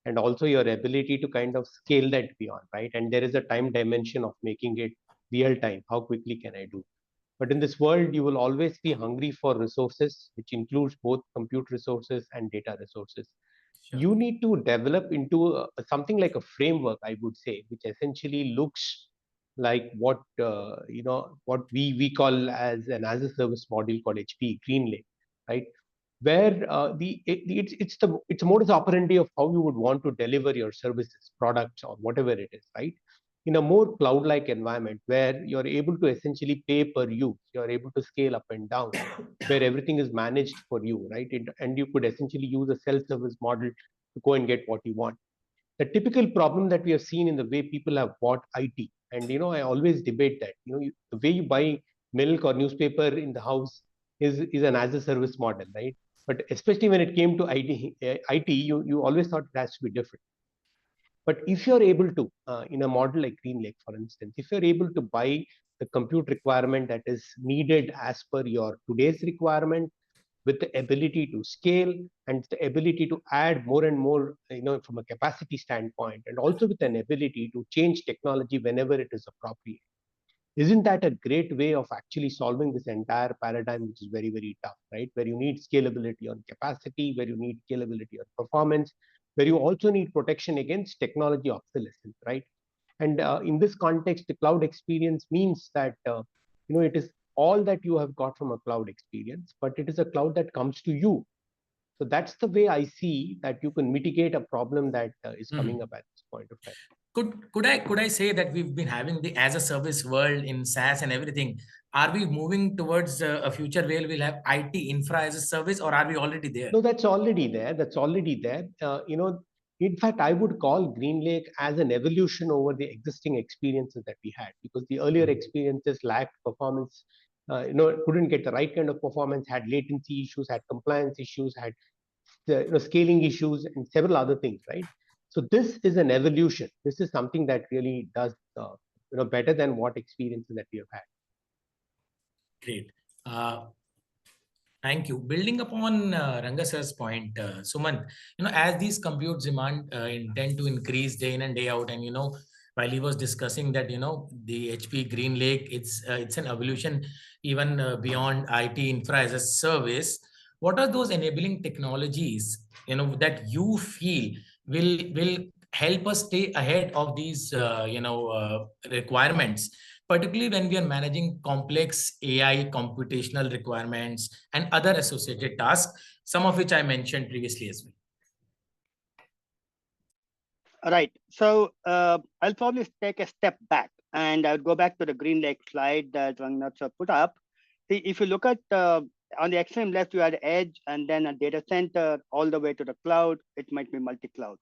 Speaker 2: and also your ability to kind of scale that beyond, right? And there is a time dimension of making it real time. How quickly can I do? But in this world, you will always be hungry for resources, which includes both compute resources and data resources.
Speaker 1: Sure.
Speaker 2: You need to develop into something like a framework, I would say, which essentially looks like what what we call as an as a service model called HPE GreenLake, right? Where it's a modus operandi of how you would want to deliver your services, products, or whatever it is, right? In a more cloud-like environment where you're able to essentially pay per use, you're able to scale up and down, where everything is managed for you, right? And you could essentially use a self-service model to go and get what you want. The typical problem that we have seen in the way people have bought IT, and I always debate that, the way you buy milk or newspaper in the house is an as a service model, right? But especially when it came to IT, you always thought it has to be different. But if you're able to, in a model like GreenLake, for instance, if you're able to buy the compute requirement that is needed as per your today's requirement, with the ability to scale and the ability to add more and more, from a capacity standpoint, and also with an ability to change technology whenever it is appropriate. Isn't that a great way of actually solving this entire paradigm, which is very, very tough, right? Where you need scalability on capacity, where you need scalability on performance, where you also need protection against technology obsolescence, right? And in this context, the cloud experience means that it is all that you have got from a cloud experience, but it is a cloud that comes to you. So that's the way I see that you can mitigate a problem that is coming up at this point of time.
Speaker 1: Could I say that we've been having the as a service world in SaaS and everything? Are we moving towards a future where we'll have IT infra as a service, or are we already there?
Speaker 2: No, that's already there. That's already there. In fact, I would call GreenLake as an evolution over the existing experiences that we had, because the earlier experiences lacked performance, couldn't get the right kind of performance, had latency issues, had compliance issues, had scaling issues, and several other things, right? So this is an evolution. This is something that really does better than what experiences that we have had.
Speaker 1: Great. Thank you. Building upon Ranga sir's point, Suman, as these compute demand intend to increase day in and day out, and while he was discussing that, the HP GreenLake, it's an evolution even beyond IT infra as a service. What are those enabling technologies, that you feel will help us stay ahead of these, requirements, particularly when we are managing complex AI computational requirements and other associated tasks, some of which I mentioned previously as well?
Speaker 3: All right. So I'll probably take a step back, and I'll go back to the GreenLake slide that Rangnath put up. See, if you look at on the extreme left, you had edge, and then a data center all the way to the cloud. It might be multi-cloud.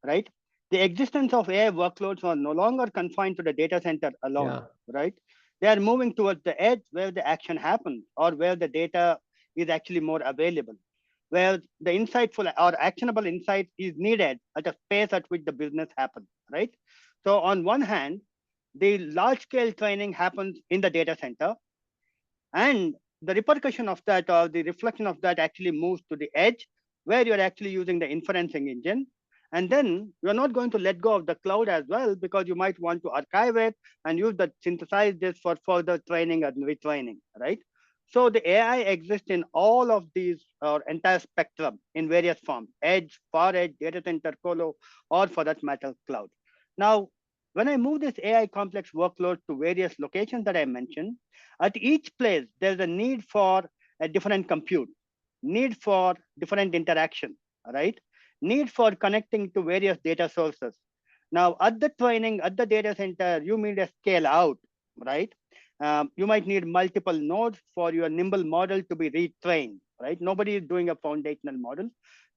Speaker 3: right? The existence of AI workloads are no longer confined to the data center alone, right? They are moving towards the edge where the action happens or where the data is actually more available, where the insightful or actionable insight is needed at a pace at which the business happens, right? So on one hand, the large scale training happens in the data center, and the repercussion of that or the reflection of that actually moves to the edge where you're actually using the inferencing engine. And then you're not going to let go of the cloud as well, because you might want to archive it and use the synthesize this for further training and retraining, right? So the AI exists in all of these or entire spectrum in various forms: edge, far edge, data center, colo, or for that matter, cloud. Now, when I move this AI complex workload to various locations that I mentioned, at each place, there's a need for a different compute, need for different interaction, right? Need for connecting to various data sources. Now, at the training, at the data center, you need a scale out, right? You might need multiple nodes for your nimble model to be retrained, right? Nobody is doing a foundational model.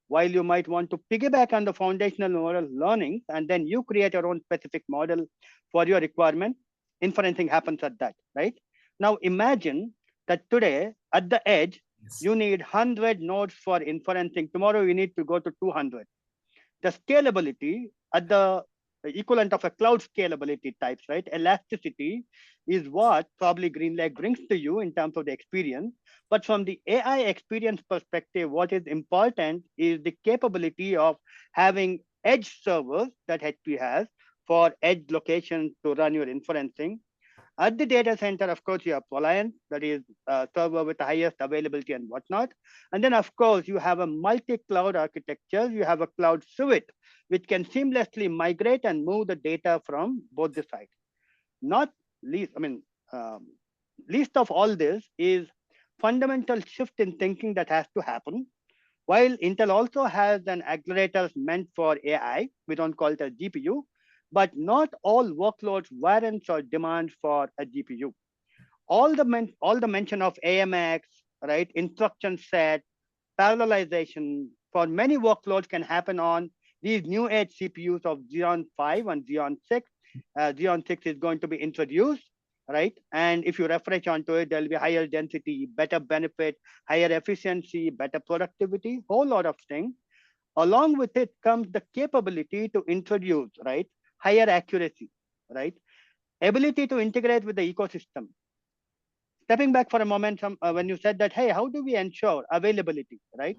Speaker 3: While you might want to piggyback on the foundational model learning, and then you create your own specific model for your requirement, inferencing happens at that, right? Now imagine that today at the edge, you need 100 nodes for inferencing. Tomorrow you need to go to 200. The scalability at the equivalent of a cloud scalability types, right? Elasticity is what probably GreenLake brings to you in terms of the experience. But from the AI experience perspective, what is important is the capability of having edge servers that HP has for edge locations to run your inferencing. At the data center, of course, you have Reliant, that is a server with the highest availability and whatnot. And then, of course, you have a multi-cloud architecture. You have a cloud suite, which can seamlessly migrate and move the data from both the sides. Not least, least of all this is fundamental shift in thinking that has to happen. While Intel also has an accelerator meant for AI, we don't call it a GPU, but not all workloads warrants or demand for a GPU. All the mention of AMX, right, instruction set, parallelization for many workloads can happen on these new age CPUs of Xeon 5 and Xeon 6. Xeon 6 is going to be introduced, right? And if you refresh onto it, there'll be higher density, better benefit, higher efficiency, better productivity, whole lot of things. Along with it comes the capability to introduce, right, higher accuracy, right, ability to integrate with the ecosystem. Stepping back for a moment, when you said that, hey, how do we ensure availability, right?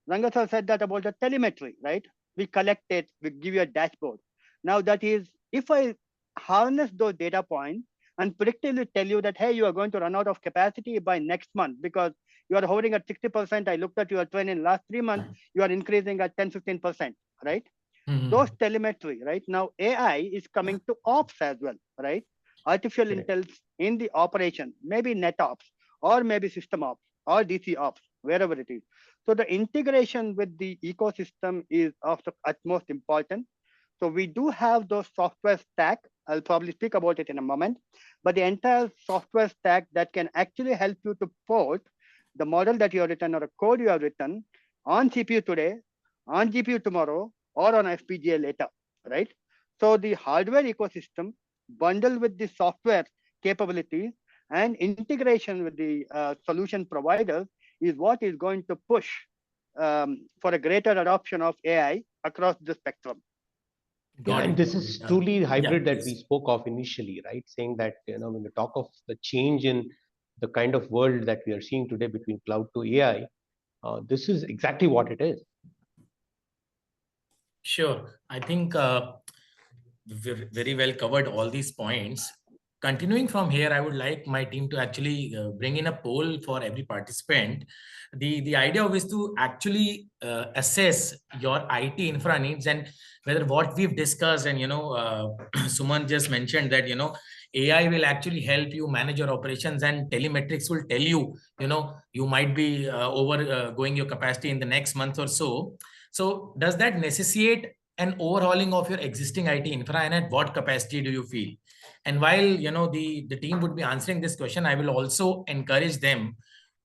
Speaker 3: Rangasar said that about the telemetry, right? We collect it, we give you a dashboard. Now that is, if I harness those data points and predictively tell you that, hey, you are going to run out of capacity by next month because you are hovering at 60%. I looked at your trend in last 3 months, you are increasing at 10, 15%, right? Those telemetry, right? Now AI is coming to ops as well, right? Artificial intelligence in the operation, maybe net ops or maybe system ops or DC ops, wherever it is. So the integration with the ecosystem is of the utmost important. So we do have those software stack. I'll probably speak about it in a moment, but the entire software stack that can actually help you to port the model that you have written or a code you have written on CPU today, on GPU tomorrow, or on FPGA later, right? So the hardware ecosystem bundled with the software capabilities and integration with the solution providers is what is going to push for a greater adoption of AI across the spectrum.
Speaker 2: Yeah, and this is truly hybrid that we spoke of initially, right? Saying that, when you talk of the change in the kind of world that we are seeing today between cloud to AI, this is exactly what it is.
Speaker 1: Sure. I think we've very well covered all these points. Continuing from here, I would like my team to actually bring in a poll for every participant. The idea is to actually assess your IT infra needs and whether what we've discussed, and Suman just mentioned that AI will actually help you manage your operations, and telemetrics will tell you you might be going your capacity in the next month or so. So does that necessitate an overhauling of your existing IT infra, and at what capacity do you feel? And while the team would be answering this question, I will also encourage them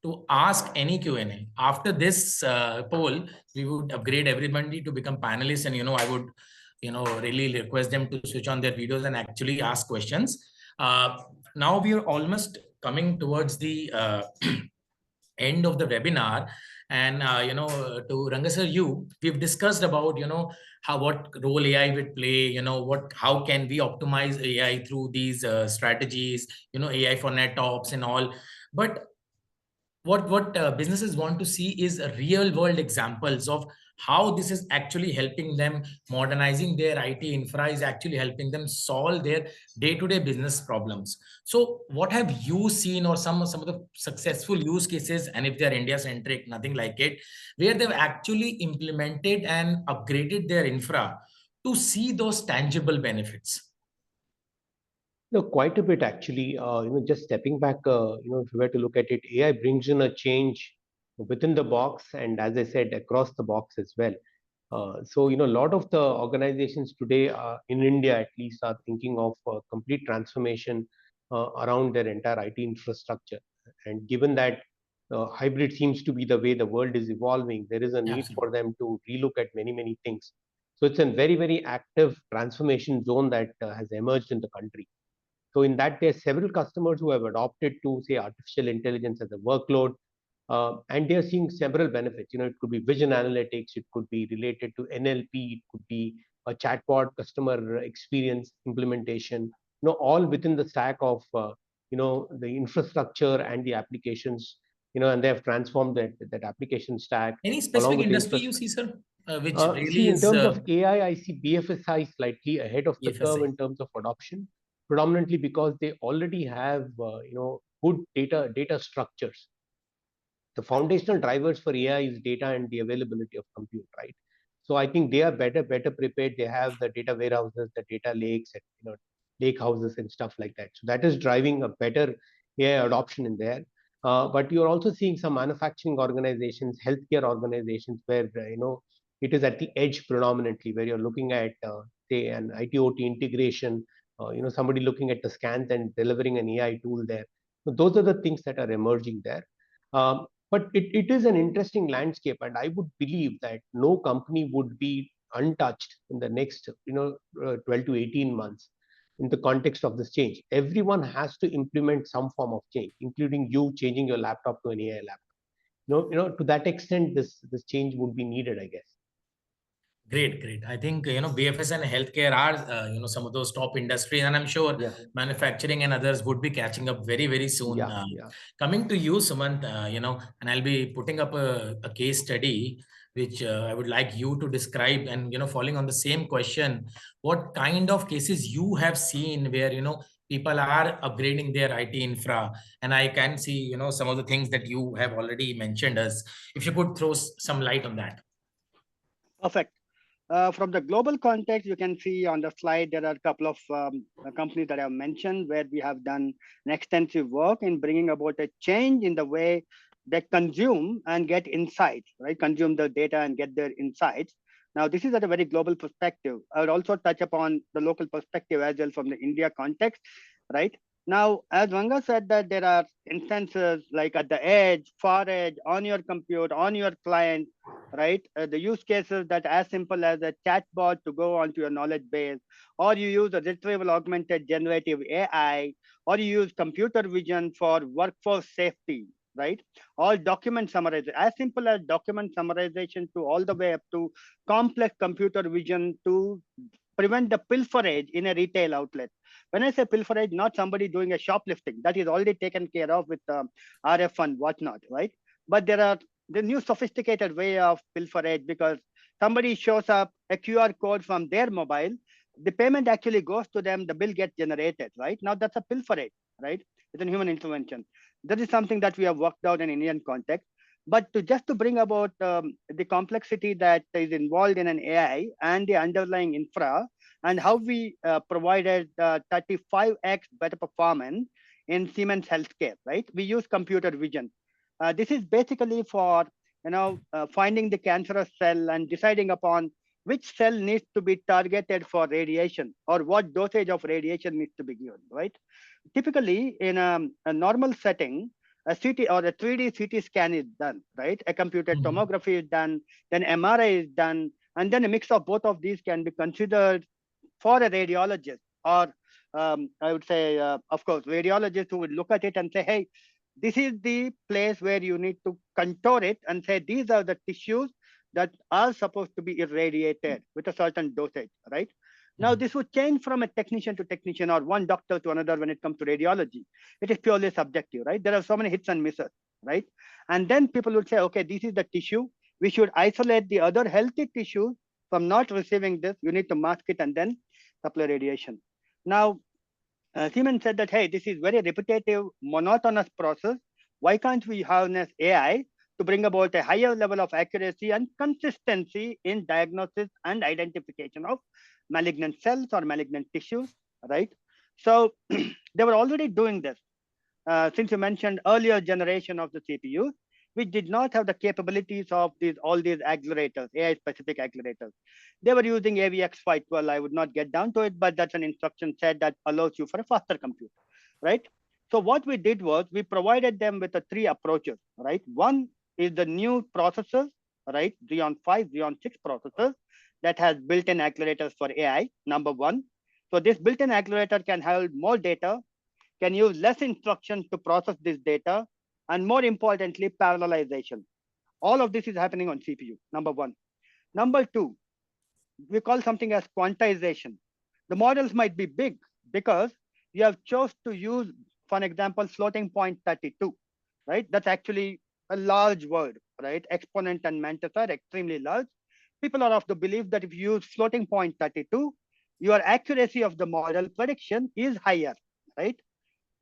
Speaker 1: to ask any Q&A. After this poll, we would upgrade everybody to become panelists, and I would really request them to switch on their videos and actually ask questions. Now we are almost coming towards the end of the webinar. And to Rangasar, we've discussed about what role AI would play, how can we optimize AI through these strategies, AI for net ops and all. But what businesses want to see is real world examples of how this is actually helping them. Modernizing their IT infra is actually helping them solve their day-to-day business problems. So what have you seen, or some of the successful use cases, and if they're India centric, nothing like it, where they've actually implemented and upgraded their infra to see those tangible benefits?
Speaker 2: No, quite a bit actually. Just stepping back, if you were to look at it, AI brings in a change within the box, and as I said, across the box as well. So, a lot of the organizations today, in India at least, are thinking of complete transformation around their entire IT infrastructure. And given that hybrid seems to be the way the world is evolving, there is a need
Speaker 1: Absolutely.
Speaker 2: for them to relook at many, many things. So, it's a very, very active transformation zone that has emerged in the country. So in that, there are several customers who have adopted to say artificial intelligence as a workload, and they are seeing several benefits. It could be vision analytics, it could be related to NLP, it could be a chatbot customer experience implementation. All within the stack of the infrastructure and the applications. And they have transformed that application stack
Speaker 1: Any
Speaker 2: along
Speaker 1: specific
Speaker 2: with the
Speaker 1: industry you
Speaker 2: infrastructure.
Speaker 1: see, sir, which
Speaker 2: See,
Speaker 1: really
Speaker 2: in
Speaker 1: is
Speaker 2: terms of AI, I see BFSI slightly ahead of the curve
Speaker 1: EFSI?
Speaker 2: in terms of adoption, predominantly because they already have good data structures. The foundational drivers for AI is data and the availability of compute, right? So I think they are better prepared. They have the data warehouses, the data lakes, and lake houses and stuff like that. So that is driving a better AI adoption in there. But you're also seeing some manufacturing organizations, healthcare organizations, where it is at the edge predominantly, where you're looking at say an IT/OT integration. Somebody looking at the scans and delivering an AI tool there. So those are the things that are emerging there. But it is an interesting landscape, and I would believe that no company would be untouched in the next 12 to 18 months in the context of this change. Everyone has to implement some form of change, including you changing your laptop to an AI laptop. To that extent, this change would be needed, I guess.
Speaker 1: Great, great. I think BFS and healthcare are some of those top industries, and I'm sure
Speaker 2: Yeah,
Speaker 1: manufacturing and others would be catching up very, very soon.
Speaker 2: yeah, yeah.
Speaker 1: Coming to you, Sumant, and I'll be putting up a case study which I would like you to describe, and following on the same question, what kind of cases you have seen where people are upgrading their IT infra, and I can see some of the things that you have already mentioned us. If you could throw some light on that.
Speaker 3: Perfect. From the global context, you can see on the slide there are a couple of companies that I have mentioned where we have done an extensive work in bringing about a change in the way they consume and get insights, right? Consume the data and get their insights. Now, this is at a very global perspective. I would also touch upon the local perspective as well from the India context, right? Now, as Vanga said, that there are instances like at the edge, far edge, on your compute, on your client, right? The use cases that as simple as a chatbot to go onto your knowledge base, or you use a retrieval augmented generative AI, or you use computer vision for workforce safety, right? All document summarization, as simple as document summarization to all the way up to complex computer vision to prevent the pilferage in a retail outlet. When I say pilferage, not somebody doing a shoplifting, that is already taken care of with RF and whatnot, right? But there are the new sophisticated way of pilferage because somebody shows up a QR code from their mobile, the payment actually goes to them, the bill gets generated, right? Now that's a pilferage, right? It's a human intervention. That is something that we have worked out in Indian context. But just to bring about the complexity that is involved in an AI and the underlying infra and how we provided 35x better performance in Siemens Healthcare, right? We use computer vision. This is basically for finding the cancerous cell and deciding upon which cell needs to be targeted for radiation or what dosage of radiation needs to be given, right? Typically, in a normal setting, a CT or a 3D CT scan is done, right? A computed tomography is done, then MRI is done, And then a mix of both of these can be considered for a radiologist, or I would say, of course, radiologist who would look at it and say, hey, this is the place where you need to contour it and say, these are the tissues that are supposed to be irradiated with a certain dosage, right? Now, this would change from a technician to technician or one doctor to another when it comes to radiology. It is purely subjective, right? There are so many hits and misses, right? And then people would say, okay, this is the tissue. We should isolate the other healthy tissues from not receiving this. You need to mask it and then supply radiation. Now, Siemens said that, hey, this is very repetitive, monotonous process. Why can't we harness AI to bring about a higher level of accuracy and consistency in diagnosis and identification of malignant cells or malignant tissues, right? So they were already doing this. Since you mentioned earlier generation of the CPUs, which did not have the capabilities of all these accelerators, AI-specific accelerators. They were using AVX512. I would not get down to it, but that's an instruction set that allows you for a faster compute, right? So what we did was we provided them with the three approaches, right? One is the new processors, right? Xeon 5, Xeon 6 processors that has built-in accelerators for AI, number one. So this built-in accelerator can hold more data, can use less instructions to process this data, and more importantly, parallelization. All of this is happening on CPU, number one. Number two, we call something as quantization. The models might be big because you have chose to use, for an example, floating point 32, right? That's actually a large word, right? Exponent and mantis are extremely large. People are of the belief that if you use floating point 32, your accuracy of the model prediction is higher, right?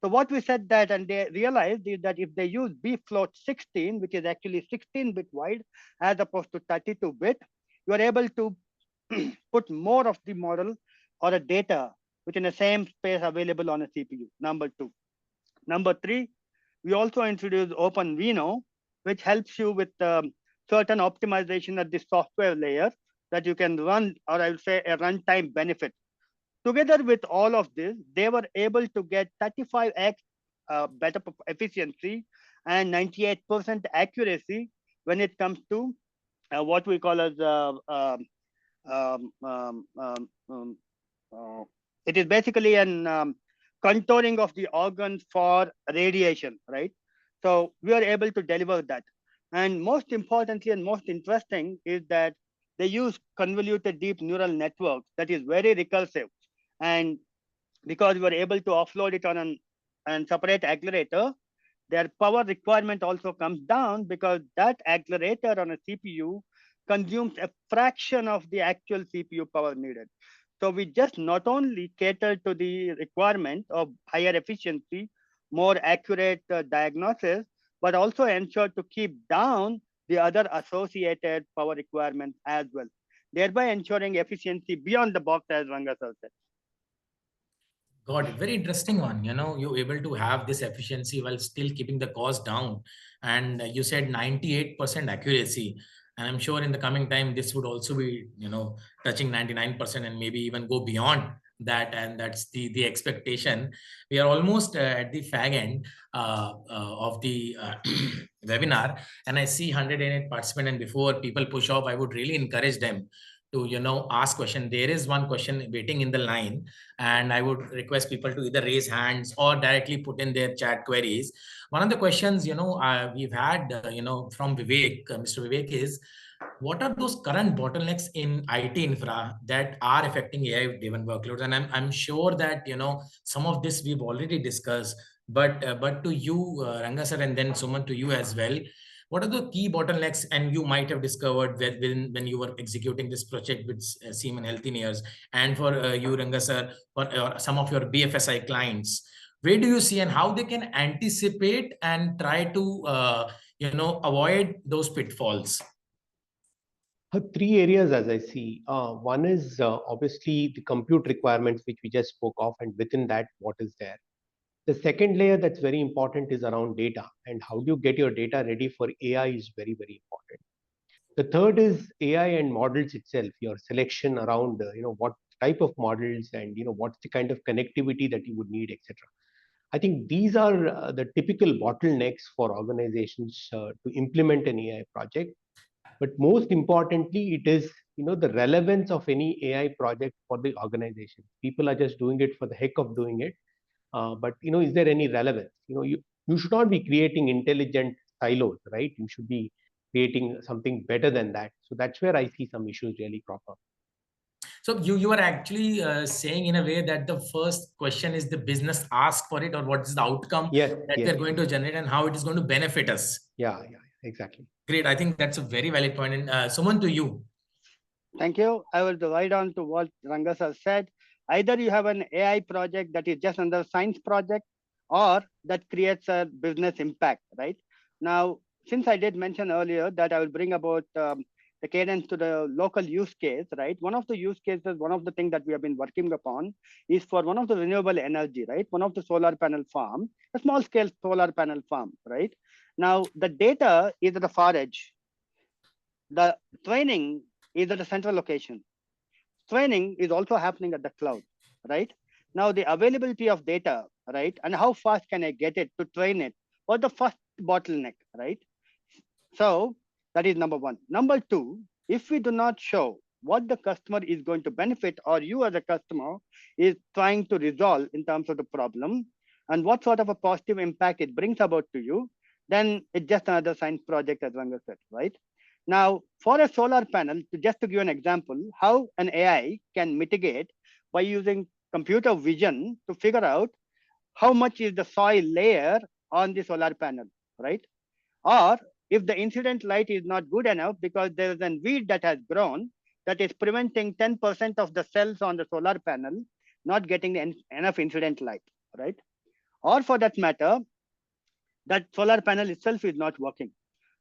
Speaker 3: So what we said that, and they realized is that if they use B float 16, which is actually 16-bit wide, as opposed to 32-bit, you are able to put more of the model or a data within the same space available on a CPU, number two. Number three, we also introduced OpenVINO, which helps you with certain optimization at the software layer that you can run, or I would say a runtime benefit. Together with all of this, they were able to get 35x better efficiency and 98% accuracy when it comes to what we call as um, um, um, um, it is basically an contouring of the organs for radiation, right? So we are able to deliver that. And most importantly and most interesting is that they use convoluted deep neural networks that is very recursive. And because we were able to offload it on an separate accelerator, their power requirement also comes down because that accelerator on a CPU consumes a fraction of the actual CPU power needed. So we just not only cater to the requirement of higher efficiency, more accurate diagnosis, but also ensure to keep down the other associated power requirements as well, thereby ensuring efficiency beyond the box, as Ranga sir said.
Speaker 1: Got it. Very interesting one. You're able to have this efficiency while still keeping the cost down. And you said 98% accuracy. And I'm sure in the coming time, this would also be, touching 99% and maybe even go beyond that. And that's the expectation. We are almost at the fag end of the webinar. And I see 108 participants. And before people push off, I would really encourage them to, ask question. There is one question waiting in the line, and I would request people to either raise hands or directly put in their chat queries. One of the questions, we've had, from Vivek, Mr. Vivek, is what are those current bottlenecks in IT infra that are affecting AI-driven workloads? And I'm sure that, some of this we've already discussed, but to you, Ranga sir, and then Suman, to you as well. What are the key bottlenecks, and you might have discovered when you were executing this project with Siemens Healthineers, and for you, Ranga sir, for some of your BFSI clients, where do you see and how they can anticipate and try to, avoid those pitfalls?
Speaker 2: Three areas as I see. One is obviously the compute requirements, which we just spoke of, and within that, what is there. The second layer that's very important is around data, and how do you get your data ready for AI is very, very important. The third is AI and models itself, your selection around what type of models, and what's the kind of connectivity that you would need, etc. I think these are the typical bottlenecks for organizations to implement an AI project. But most importantly, it is the relevance of any AI project for the organization. People are just doing it for the heck of doing it. But is there any relevance? You should not be creating intelligent silos, right? You should be creating something better than that. So that's where I see some issues really crop up.
Speaker 1: So you are actually saying in a way that the first question is the business ask for it, or what is the outcome
Speaker 2: Yes,
Speaker 1: that
Speaker 2: yes.
Speaker 1: they're going to generate and how it is going to benefit us.
Speaker 2: Yeah, exactly.
Speaker 1: Great. I think that's a very valid point. And Suman, to you.
Speaker 3: Thank you. I will divide on to what Rangas has said. Either you have an AI project that is just another science project, or that creates a business impact, right? Now, since I did mention earlier that I will bring about the cadence to the local use case, right? One of the use cases, one of the things that we have been working upon is for one of the renewable energy, right? One of the solar panel farm, a small scale solar panel farm, right? Now, the data is at the far edge. The training is at a central location. Training is also happening at the cloud, right? Now the availability of data, right? And how fast can I get it to train it? Or the first bottleneck, right? So that is number one. Number two, if we do not show what the customer is going to benefit, or you as a customer is trying to resolve in terms of the problem, and what sort of a positive impact it brings about to you, then it's just another science project, as Ranga said, right? Now, for a solar panel, just to give an example, how an AI can mitigate by using computer vision to figure out how much is the soil layer on the solar panel, right? Or if the incident light is not good enough because there is a weed that has grown that is preventing 10% of the cells on the solar panel not getting enough incident light, right? Or for that matter, that solar panel itself is not working.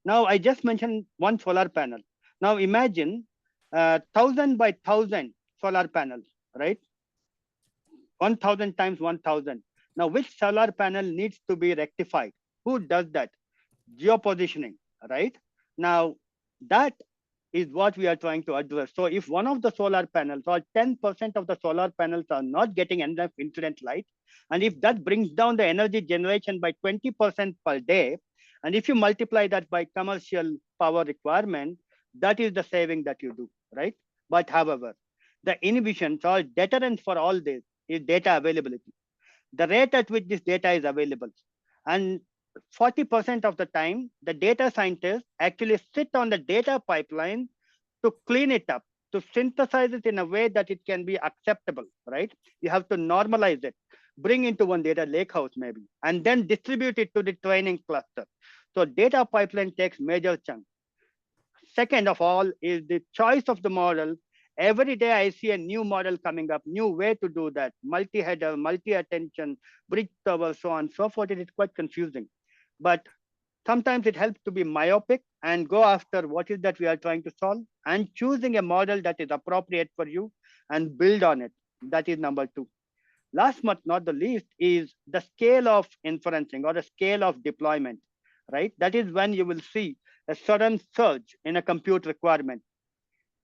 Speaker 3: Now, I just mentioned one solar panel. Now, imagine 1,000 by 1,000 solar panels, right? 1,000 times 1,000. Now, which solar panel needs to be rectified? Who does that? Geopositioning, right? Now, that is what we are trying to address. So if one of the solar panels or 10% of the solar panels are not getting enough incident light, and if that brings down the energy generation by 20% per day, and if you multiply that by commercial power requirement, that is the saving that you do, right? But however, the inhibitions or deterrent for all this is data availability, the rate at which this data is available. And 40% of the time, the data scientists actually sit on the data pipeline to clean it up, to synthesize it in a way that it can be acceptable, right? You have to normalize it, bring into one data lakehouse maybe, and then distribute it to the training cluster. So data pipeline takes major chunk. Second of all is the choice of the model. Every day I see a new model coming up, new way to do that, multi-header, multi-attention, bridge tower, so on and so forth. It is quite confusing. But sometimes it helps to be myopic and go after what is that we are trying to solve and choosing a model that is appropriate for you and build on it. That is number two. Last but not the least is the scale of inferencing or the scale of deployment, right? That is when you will see a sudden surge in a compute requirement,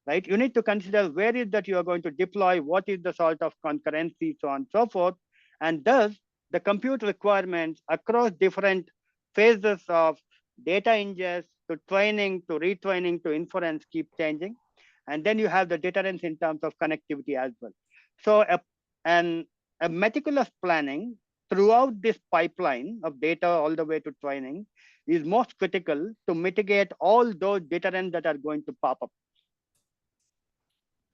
Speaker 3: right? You need to consider where is that you are going to deploy, what is the sort of concurrency, so on and so forth. And thus, the compute requirements across different phases of data ingest to training, to retraining, to inference keep changing. And then you have the deterrence in terms of connectivity as well. So a meticulous planning throughout this pipeline of data all the way to training is most critical to mitigate all those deterrents that are going to pop up.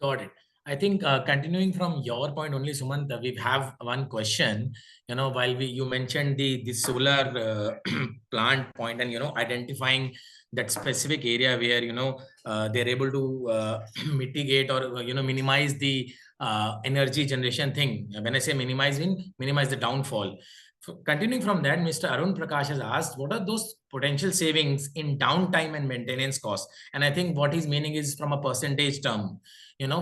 Speaker 1: Got it. I think continuing from your point only, Sumant, we have one question. While you mentioned the solar plant point and identifying that specific area where they're able to mitigate or minimize the energy generation thing. When I say minimize the downfall. So continuing from that, Mr. Arun Prakash has asked, what are those potential savings in downtime and maintenance costs? And I think what he's meaning is from a percentage term,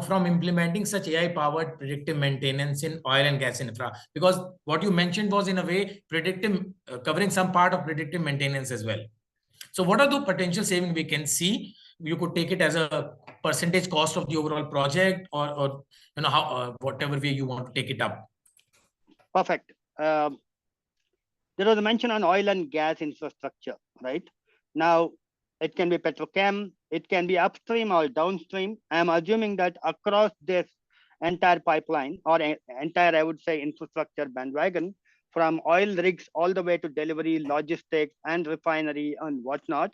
Speaker 1: from implementing such AI-powered predictive maintenance in oil and gas infra. Because what you mentioned was in a way predictive, covering some part of predictive maintenance as well. So what are the potential savings we can see? You could take it as a percentage cost of the overall project, or how whatever way you want to take it up.
Speaker 3: Perfect. There was a mention on oil and gas infrastructure, right? Now, it can be petrochem, it can be upstream or downstream. I'm assuming that across this entire pipeline or entire, I would say, infrastructure bandwagon, from oil rigs all the way to delivery, logistics, and refinery and whatnot,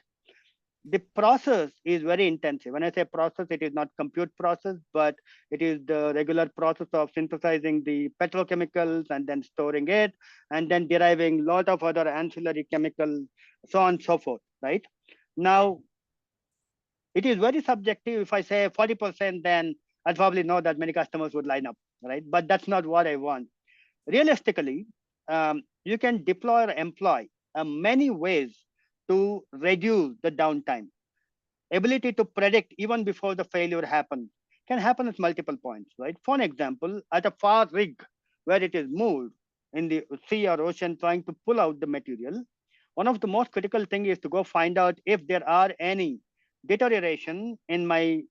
Speaker 3: the process is very intensive. When I say process, it is not compute process, but it is the regular process of synthesizing the petrochemicals and then storing it, and then deriving a lot of other ancillary chemicals, so on and so forth, right? Now, it is very subjective. If I say 40%, then I'll probably know that many customers would line up, right? But that's not what I want. Realistically, you can deploy or employ many ways to reduce the downtime. Ability to predict even before the failure happens can happen at multiple points, right? For an example, at a far rig where it is moved in the sea or ocean trying to pull out the material, one of the most critical things is to go find out if there are any deterioration in my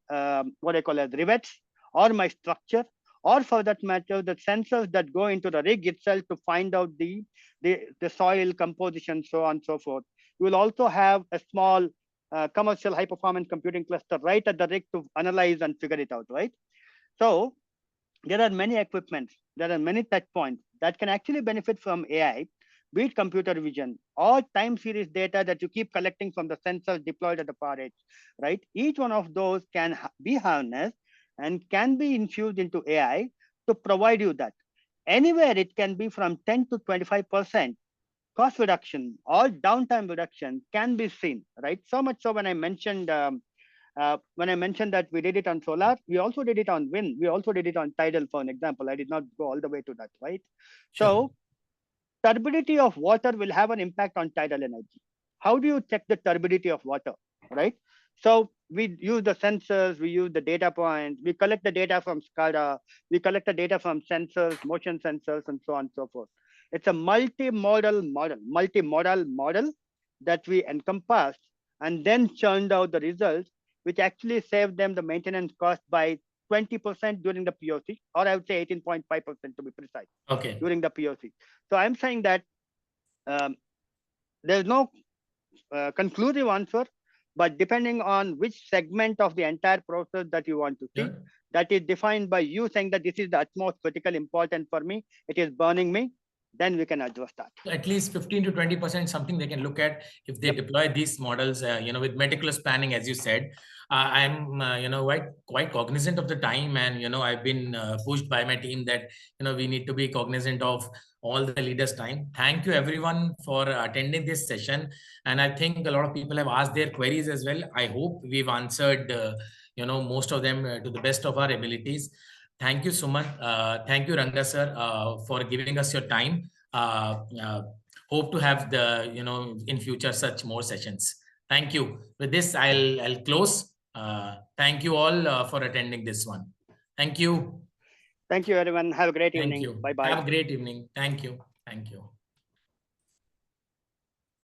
Speaker 3: what I call as rivets or my structure, or for that matter, the sensors that go into the rig itself to find out the soil composition, so on and so forth. You will also have a small commercial high performance computing cluster right at the rig to analyze and figure it out, right? So there are many equipments, there are many touch points that can actually benefit from AI, be it computer vision or time series data that you keep collecting from the sensors deployed at the far edge, right? Each one of those can be harnessed and can be infused into AI to provide you that. Anywhere it can be from 10 to 25% cost reduction or downtime reduction can be seen, right? So much so when I mentioned that we did it on solar, we also did it on wind, we also did it on tidal, for an example. I did not go all the way to that, right?
Speaker 1: Sure.
Speaker 3: So turbidity of water will have an impact on tidal energy. How do you check the turbidity of water, right? So we use the sensors, we use the data points, we collect the data from SCADA, we collect the data from sensors, motion sensors, and so on and so forth. It's a multimodal model that we encompassed and then churned out the results, which actually saved them the maintenance cost by 20% during the POC, or I would say 18.5% to be precise.
Speaker 1: Okay.
Speaker 3: During the POC. So I'm saying that there's no conclusive answer, but depending on which segment of the entire process that you want to see,
Speaker 1: Yeah.
Speaker 3: that is defined by you saying that this is the utmost critical important for me, it is burning me, then we can adjust that.
Speaker 1: At least 15 to 20% something they can look at if they deploy these models, with meticulous planning, as you said. I'm, quite cognizant of the time, and, I've been pushed by my team that, we need to be cognizant of all the leaders' time. Thank you everyone for attending this session. And I think a lot of people have asked their queries as well. I hope we've answered, most of them to the best of our abilities. Thank you so much. Thank you, Ranga sir, for giving us your time. Hope to have in future such more sessions. Thank you. With this, I'll close. Thank you all for attending this one. Thank you.
Speaker 3: Thank you, everyone. Have a great
Speaker 1: Thank
Speaker 3: evening.
Speaker 1: you.
Speaker 3: Bye-bye.
Speaker 1: Have a great evening. Thank you. Thank you.